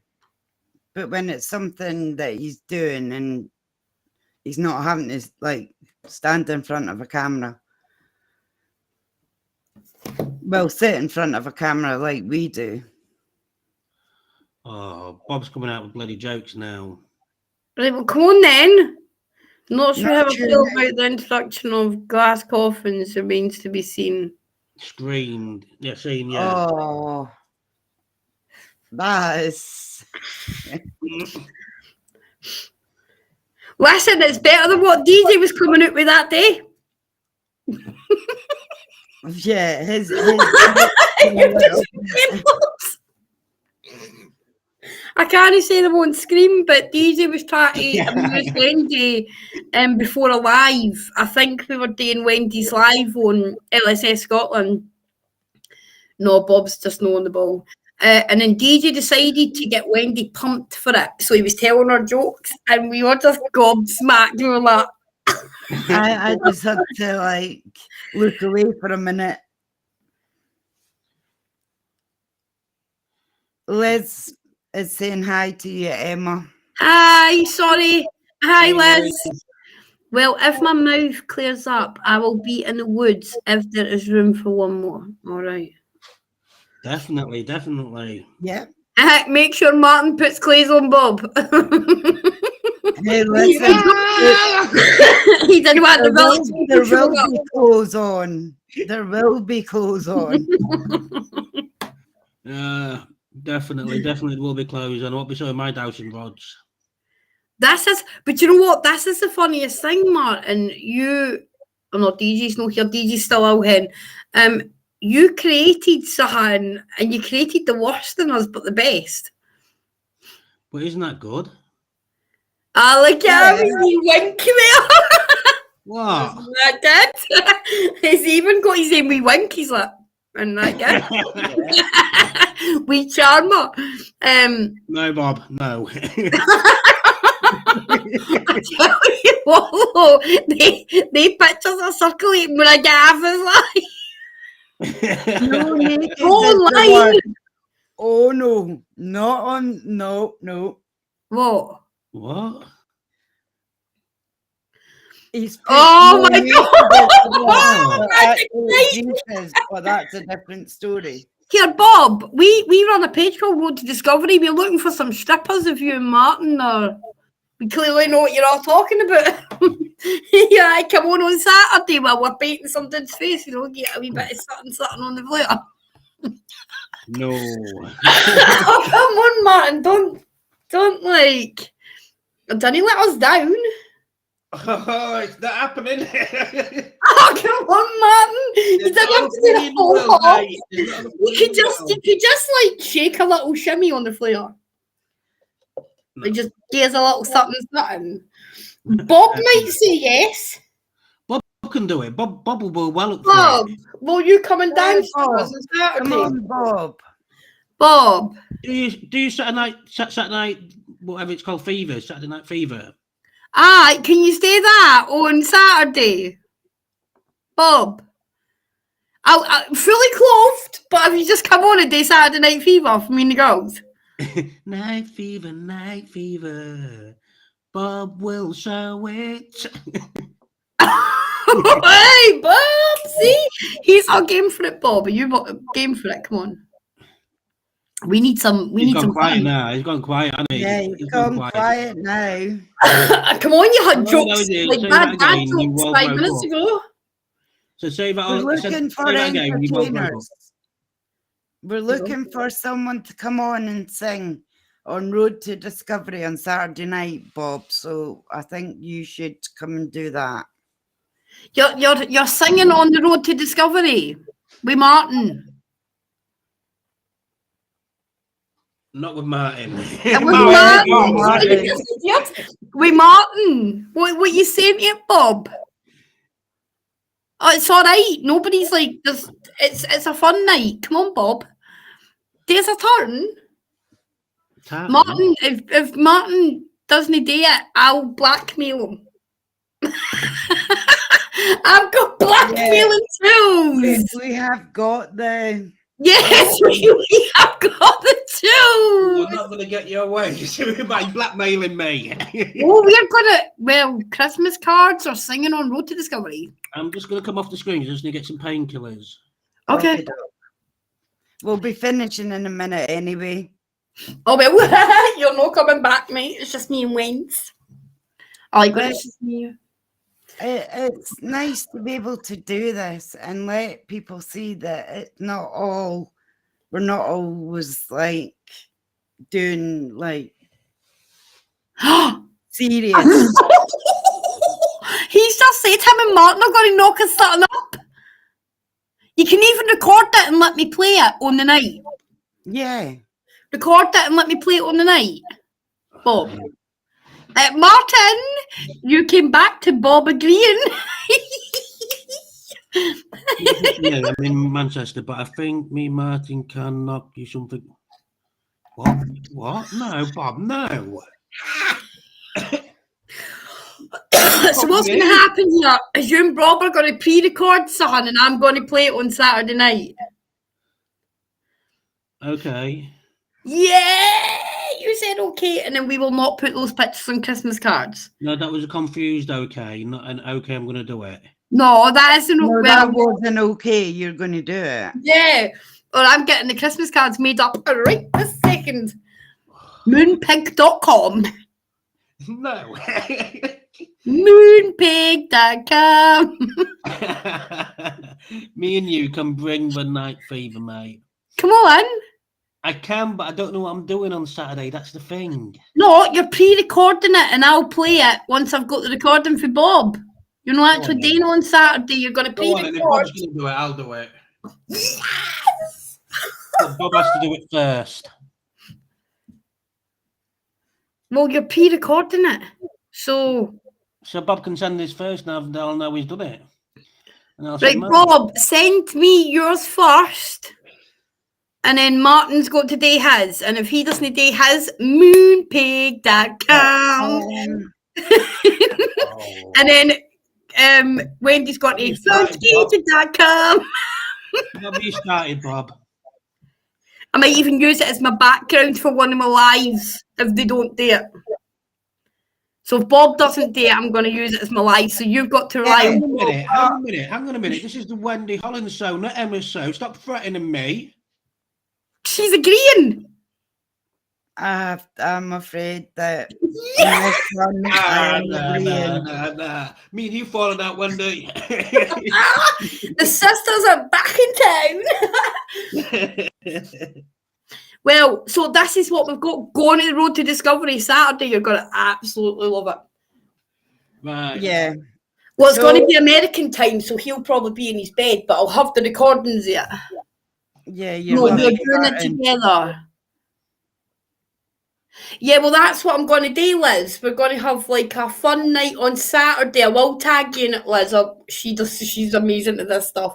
But when it's something that he's doing and he's not having to like stand in front of a camera. Well, sit in front of a camera like we do. Oh, Bob's coming out with bloody jokes now. Right, well, come on then. Not sure how I feel about the introduction of glass coffins remains to be seen. Screened. Yeah, seen, yeah. Oh. That is... Listen, it's better than what DJ was coming out with that day. Yeah, his I can't say them on screen, but DJ was trying to amuse Wendy before a live. I think we were doing Wendy's live on LSS Scotland. No, Bob's just not on the ball. And then DJ decided to get Wendy pumped for it. So he was telling her jokes and we were just gobsmacked. We were like... I just had to like look away for a minute. Liz is saying hi to you, Emma. Hi, sorry. Hi, Liz. Well, if my mouth clears up, I will be in the woods if there is room for one more. All right. Definitely. Yeah. Make sure Martin puts clays on Bob. Hey, listen. He didn't want the there will be clothes on. There will be clothes on. Definitely will be closed, and I won't be showing my dowsing rods. But you know what? This is the funniest thing, Martin. I'm not DJ's not here. DJ's still out here. You created something, and you created the worst in us, but the best. But isn't that good? Look at him, you wink there. What? Isn't that good? He's even got his own wee wink. He's like, isn't that good? Wee charmer. No, Bob, no. I tell you what, they pictures are circulating when I get half his life. No, naked is Oh, the lying. word. Oh no, not on. No. What? What? He's Oh my naked God. is the word. Jesus, but that's a different story. Here, Bob, we run a page called Road to Discovery. We're looking for some strippers if you and Martin are. We clearly know what you're all talking about. Yeah, come on Saturday while we're painting some dude's face, get a wee bit of something on the floor. No. Oh, come on, Martin, don't like. Don't you let us down? Oh, it's not happening. Oh, come on, Martin. You don't have to do the whole hop. You could just like shake a little shimmy on the floor. Like just give us a little something. Bob might say yes. Bob can do it. Bob will be well up for Bob, it. will you come and dance Bob, with us on Saturday? Come on, Bob. Bob. Do you Saturday night, whatever it's called, fever, Saturday Night Fever? Can you say that on Saturday? Bob. I'm fully clothed, but if you just come on and do Saturday Night Fever for me and the girls. Night fever, Bob will show it. Hey, Bob, see? He's all game for it, Bob. Are you game for it? Come on. We need some quiet fun. now. He's gone quiet, hasn't he? Yeah, He's gone quiet now. Come on, you had jokes no, like say bad that dad again, you jokes will 5 broke minutes up. ago. So say that. We're looking for say that again, you will broke up. entertainers. We're looking for someone to come on and sing on Road to Discovery on Saturday night, Bob. So I think you should come and do that. You're singing on the Road to Discovery with Martin. Not with Martin. With Martin. What you saying here, Bob? Oh, it's all right. Nobody's like this. It's a fun night. Come on, Bob. There's a turn. Martin, if Martin doesn't do it, I'll blackmail him. I've got blackmailing tools. We have got the. Yes, we have got the tools. I'm not going to get you away by blackmailing me. Christmas cards or singing on Road to Discovery. I'm just going to come off the screen. Just need to get some painkillers. Okay. We'll be finishing in a minute anyway. Oh, well, you're not coming back, mate. It's just me and Wens. It's just me. It's nice to be able to do this and let people see that it's not all, we're not always like doing like serious. He's just said him and Martin are going to knock us something up. You can even record it and let me play it on the night. Yeah. Record it and let me play it on the night. Bob. Martin, you came back to Bob agreeing. Yeah, I'm in Manchester, but I think me and Martin can knock you something. What? No, Bob, no. So what's going to happen here is you and Bob are going to pre-record something and I'm going to play it on Saturday night. Okay. Yeah, you said okay, and then we will not put those pictures on Christmas cards. No, that was a confused okay, not an okay, I'm going to do it. No, that isn't No, that wasn't okay. You're going to do it. Yeah, or I'm getting the Christmas cards made up right this second. Moonpig.com. No. Moonpig.com. Me and you can bring the night fever, mate. Come on. I can, but I don't know what I'm doing on Saturday. That's the thing. No, you're pre-recording it and I'll play it once I've got the recording for Bob. You're not actually doing it on Saturday. You're going to Go on, and if pre-record. Bob's going to do it, I'll do it. Yes! But Bob has to do it first. Well, you're pre-recording it. So Bob can send his first, and I'll know he's done it. And I'll right, send mine. Bob, send me yours first. And then Martin's got to do his. And if he doesn't do his, moonpig.com. And then Wendy's got to funky.com. Have you started, Bob? I might even use it as my background for one of my lives if they don't do it. So if Bob doesn't do it, I'm going to use it as my live. So you've got to rely on Bob. Hang on a minute. This is the Wendy Hollins show, not Emma's show. Stop threatening me. She's agreeing. I'm afraid that Yes! Nah. Me and you falling out one day. The sisters are back in town. Well, so this is what we've got going on the road to discovery Saturday. You're going to absolutely love it. Right. Yeah. Well, it's going to be American time, so he'll probably be in his bed, but I'll have the recordings yet. Yeah, No, you're doing it together. Yeah, well, that's what I'm going to do, Liz. We're going to have like a fun night on Saturday. I will tag you in it, Liz. She's amazing at this stuff.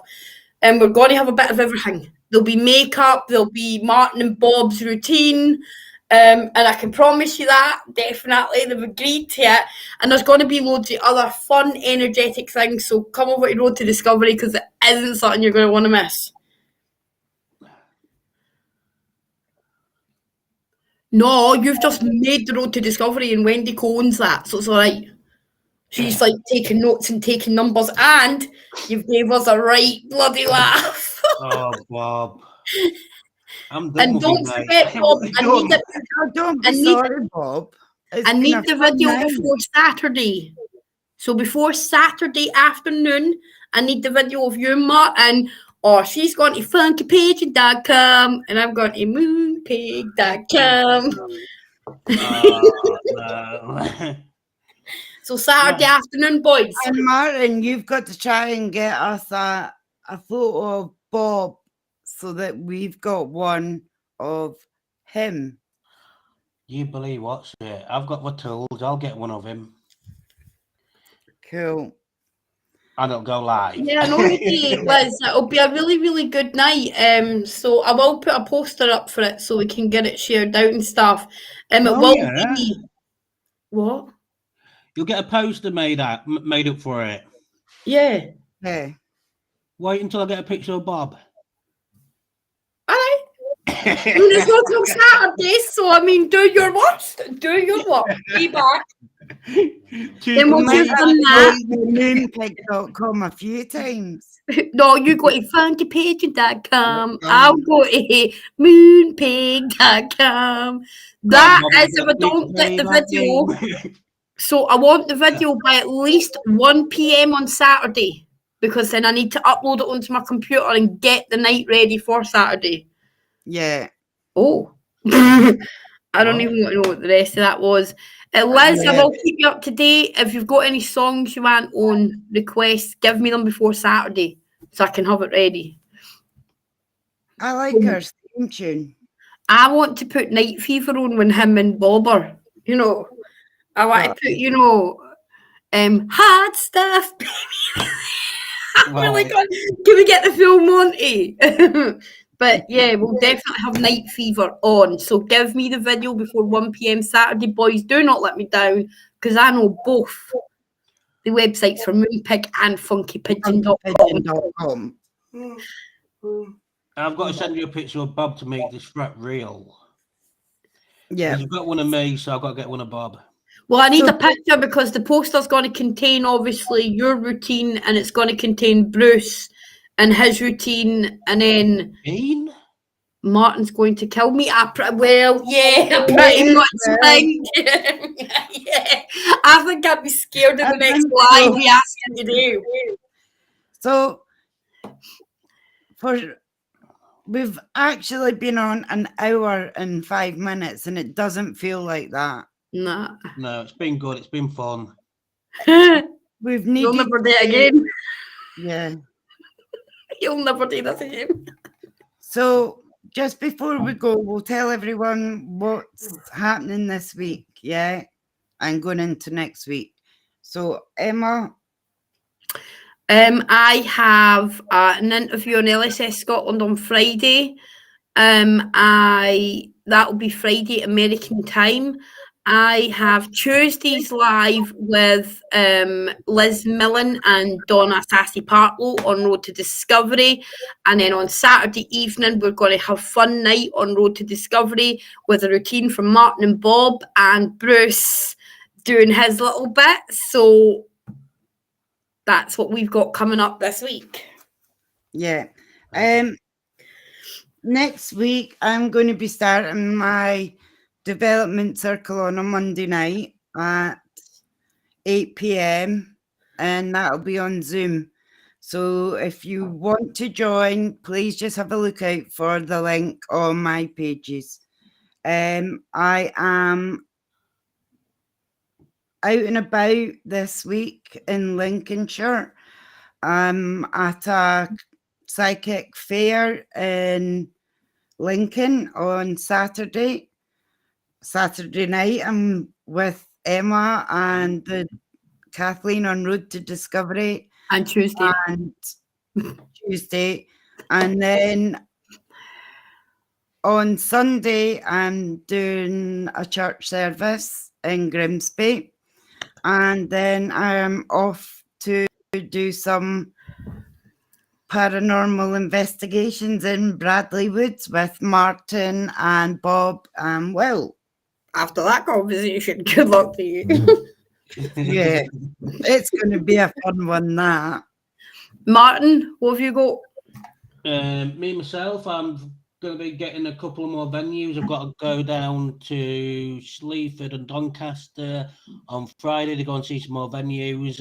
And we're going to have a bit of everything. There'll be makeup, there'll be Martin and Bob's routine. And I can promise you that, definitely. They've agreed to it. And there's going to be loads of other fun, energetic things. So come over to Road to Discovery because it isn't something you're going to want to miss. No, you've just made the Road to Discovery and Wendy owns that, so it's all right. She's like taking notes and taking numbers, and you've gave us a right bloody laugh. Oh, Bob. I'm done And with don't you, forget, mate. Bob, Don't be sorry, Bob. I need the video before Saturday. So before Saturday afternoon, I need the video of you and Martin. Or she's going to funkypigeon.com and I'm going to moonpig.com. No. So Saturday afternoon, boys. And Martin, you've got to try and get us a photo of Bob so that we've got one of him. You believe what's it? I've got my tools. I'll get one of him. Cool. And it'll go live. Yeah, I know you do, Liz. It'll be a really, really good night. So I will put a poster up for it so we can get it shared out and stuff. It will be what? You'll get a poster made up for it. Yeah. Yeah. Wait until I get a picture of Bob. All right. It's not till Saturday, so I mean, do your worst. Do your work. Be back. Then we'll do that. Moonpig.com a few times. No, you go to funkypigeon.com. I'll go to moonpig.com. That is if I don't get the video. So I want the video by at least 1 p.m. on Saturday because then I need to upload it onto my computer and get the night ready for Saturday. Yeah. Oh. I don't even want to know what the rest of that was. Liz, I will keep you up to date. If you've got any songs you want on request, give me them before Saturday so I can have it ready. I like her theme tune. I want to put Night Fever on when him and Bob are, I want to put, hard stuff, baby. I'm really good. Can we get the full Monty? But yeah, we'll definitely have Night Fever on. So give me the video before 1 p.m. Saturday, boys. Do not let me down because I know both the websites for Moonpig and funkypigeon.com. I've got to send you a picture of Bob to make this threat real. Yeah. You've got one of me, so I've got to get one of Bob. Well, I need a picture because the poster's going to contain, obviously, your routine and it's going to contain Bruce and his routine, and then Martin's going to kill me. I pretty much think. Yeah. I think I'd be scared of the next live we ask him to do. So, we've actually been on an hour and 5 minutes, and it doesn't feel like that. Nah. No, it's been good. It's been fun. We've You'll needed never do it again. Yeah. You'll never do this again. So just before we go, we'll tell everyone what's happening this week, yeah, and going into next week. So Emma. I have an interview on LSS Scotland on Friday. That'll be Friday American time. I have Tuesdays live with Liz Millen and Donna Sassy Partlow on Road to Discovery. And then on Saturday evening, we're going to have fun night on Road to Discovery with a routine from Martin and Bob and Bruce doing his little bit. So that's what we've got coming up this week. Yeah. Next week, I'm going to be starting my development circle on a Monday night at 8 p.m. and that'll be on Zoom. So if you want to join, please just have a look out for the link on my pages. I am out and about this week in Lincolnshire. I'm at a psychic fair in Lincoln on Saturday night. I'm with Emma and Kathleen on Road to Discovery. And Tuesday. And then on Sunday, I'm doing a church service in Grimsby. And then I'm off to do some paranormal investigations in Bradley Woods with Martin and Bob and Will. After that conversation, good luck to you. Yeah, it's going to be a fun one, that. Martin, what have you got? Me, myself, I'm going to be getting a couple of more venues. I've got to go down to Sleaford and Doncaster on Friday to go and see some more venues.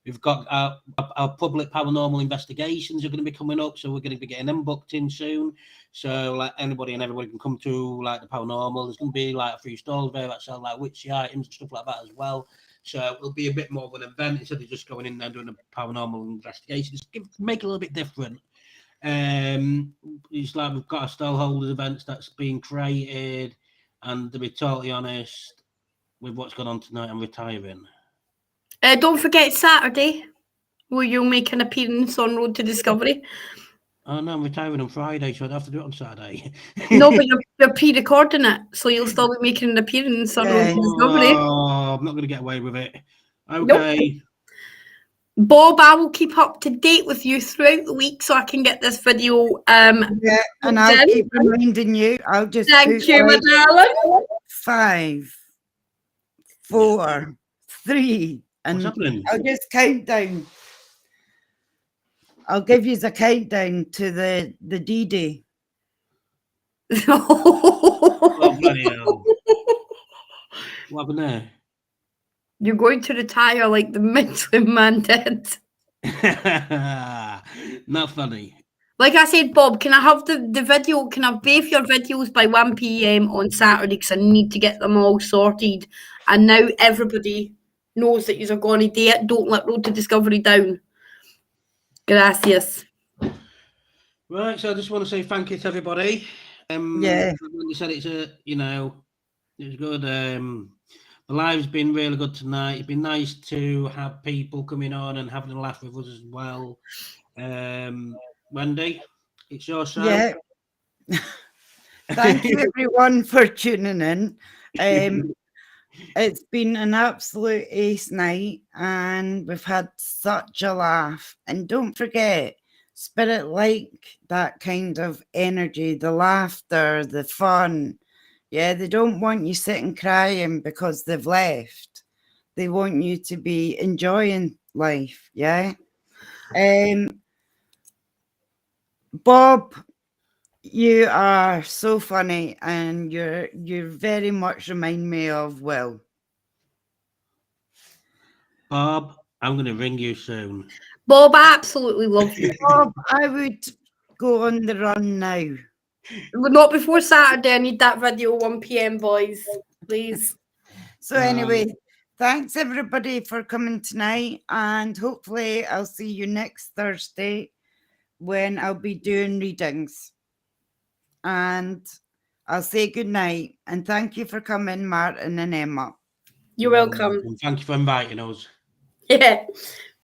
We've got our public paranormal investigations are going to be coming up, so we're going to be getting them booked in soon. So like anybody and everybody can come to like the paranormal. There's going to be like a few stalls there that sell like witchy items and stuff like that as well. So it'll be a bit more of an event instead of just going in there and doing a paranormal investigation. Make it a little bit different. It's like we've got a stallholders events that's being created, and to be totally honest with what's going on tonight, I'm retiring. Don't forget Saturday, where you'll make an appearance on Road to Discovery. Oh no, I'm retiring on Friday, so I'd have to do it on Saturday. No, but you're pre-recording it, so you'll still be making an appearance on Road to Discovery. Oh, I'm not going to get away with it. Okay. Nope. Bob, I will keep up to date with you throughout the week so I can get this video. Yeah, and I'll keep reminding you. I'll just thank you, my darling. 5, 4, 3, and what's happening? I'll just count down. I'll give you the countdown to the D-Day. Oh, bloody hell. What happened there? You're going to retire like the Michelin Man did. Not funny. Like I said, Bob, can I have the video? Can I have both your videos by 1 p.m. on Saturday? Because I need to get them all sorted. And now everybody knows that you're going to do it. Don't let Road to Discovery down. Gracias. Right, so I just want to say thank you to everybody. Yeah. When you said it's it was good. The live's been really good tonight. It's been nice to have people coming on and having a laugh with us as well. Wendy, it's your show. Yeah. Thank you everyone for tuning in. It's been an absolute ace night and we've had such a laugh. And don't forget, Spirit like that kind of energy, the laughter, the fun. Yeah, they don't want you sitting crying because they've left. They want you to be enjoying life, yeah? Bob, you are so funny and you very much remind me of Will. Bob, I'm going to ring you soon. Bob, I absolutely love you. Bob, I would go on the run now. Not before Saturday. I need that video 1 p.m. boys, please. So anyway, thanks everybody for coming tonight, and hopefully I'll see you next Thursday when I'll be doing readings. And I'll say good night, and thank you for coming, Martin and Emma. You're welcome. Thank you for inviting us. Yeah.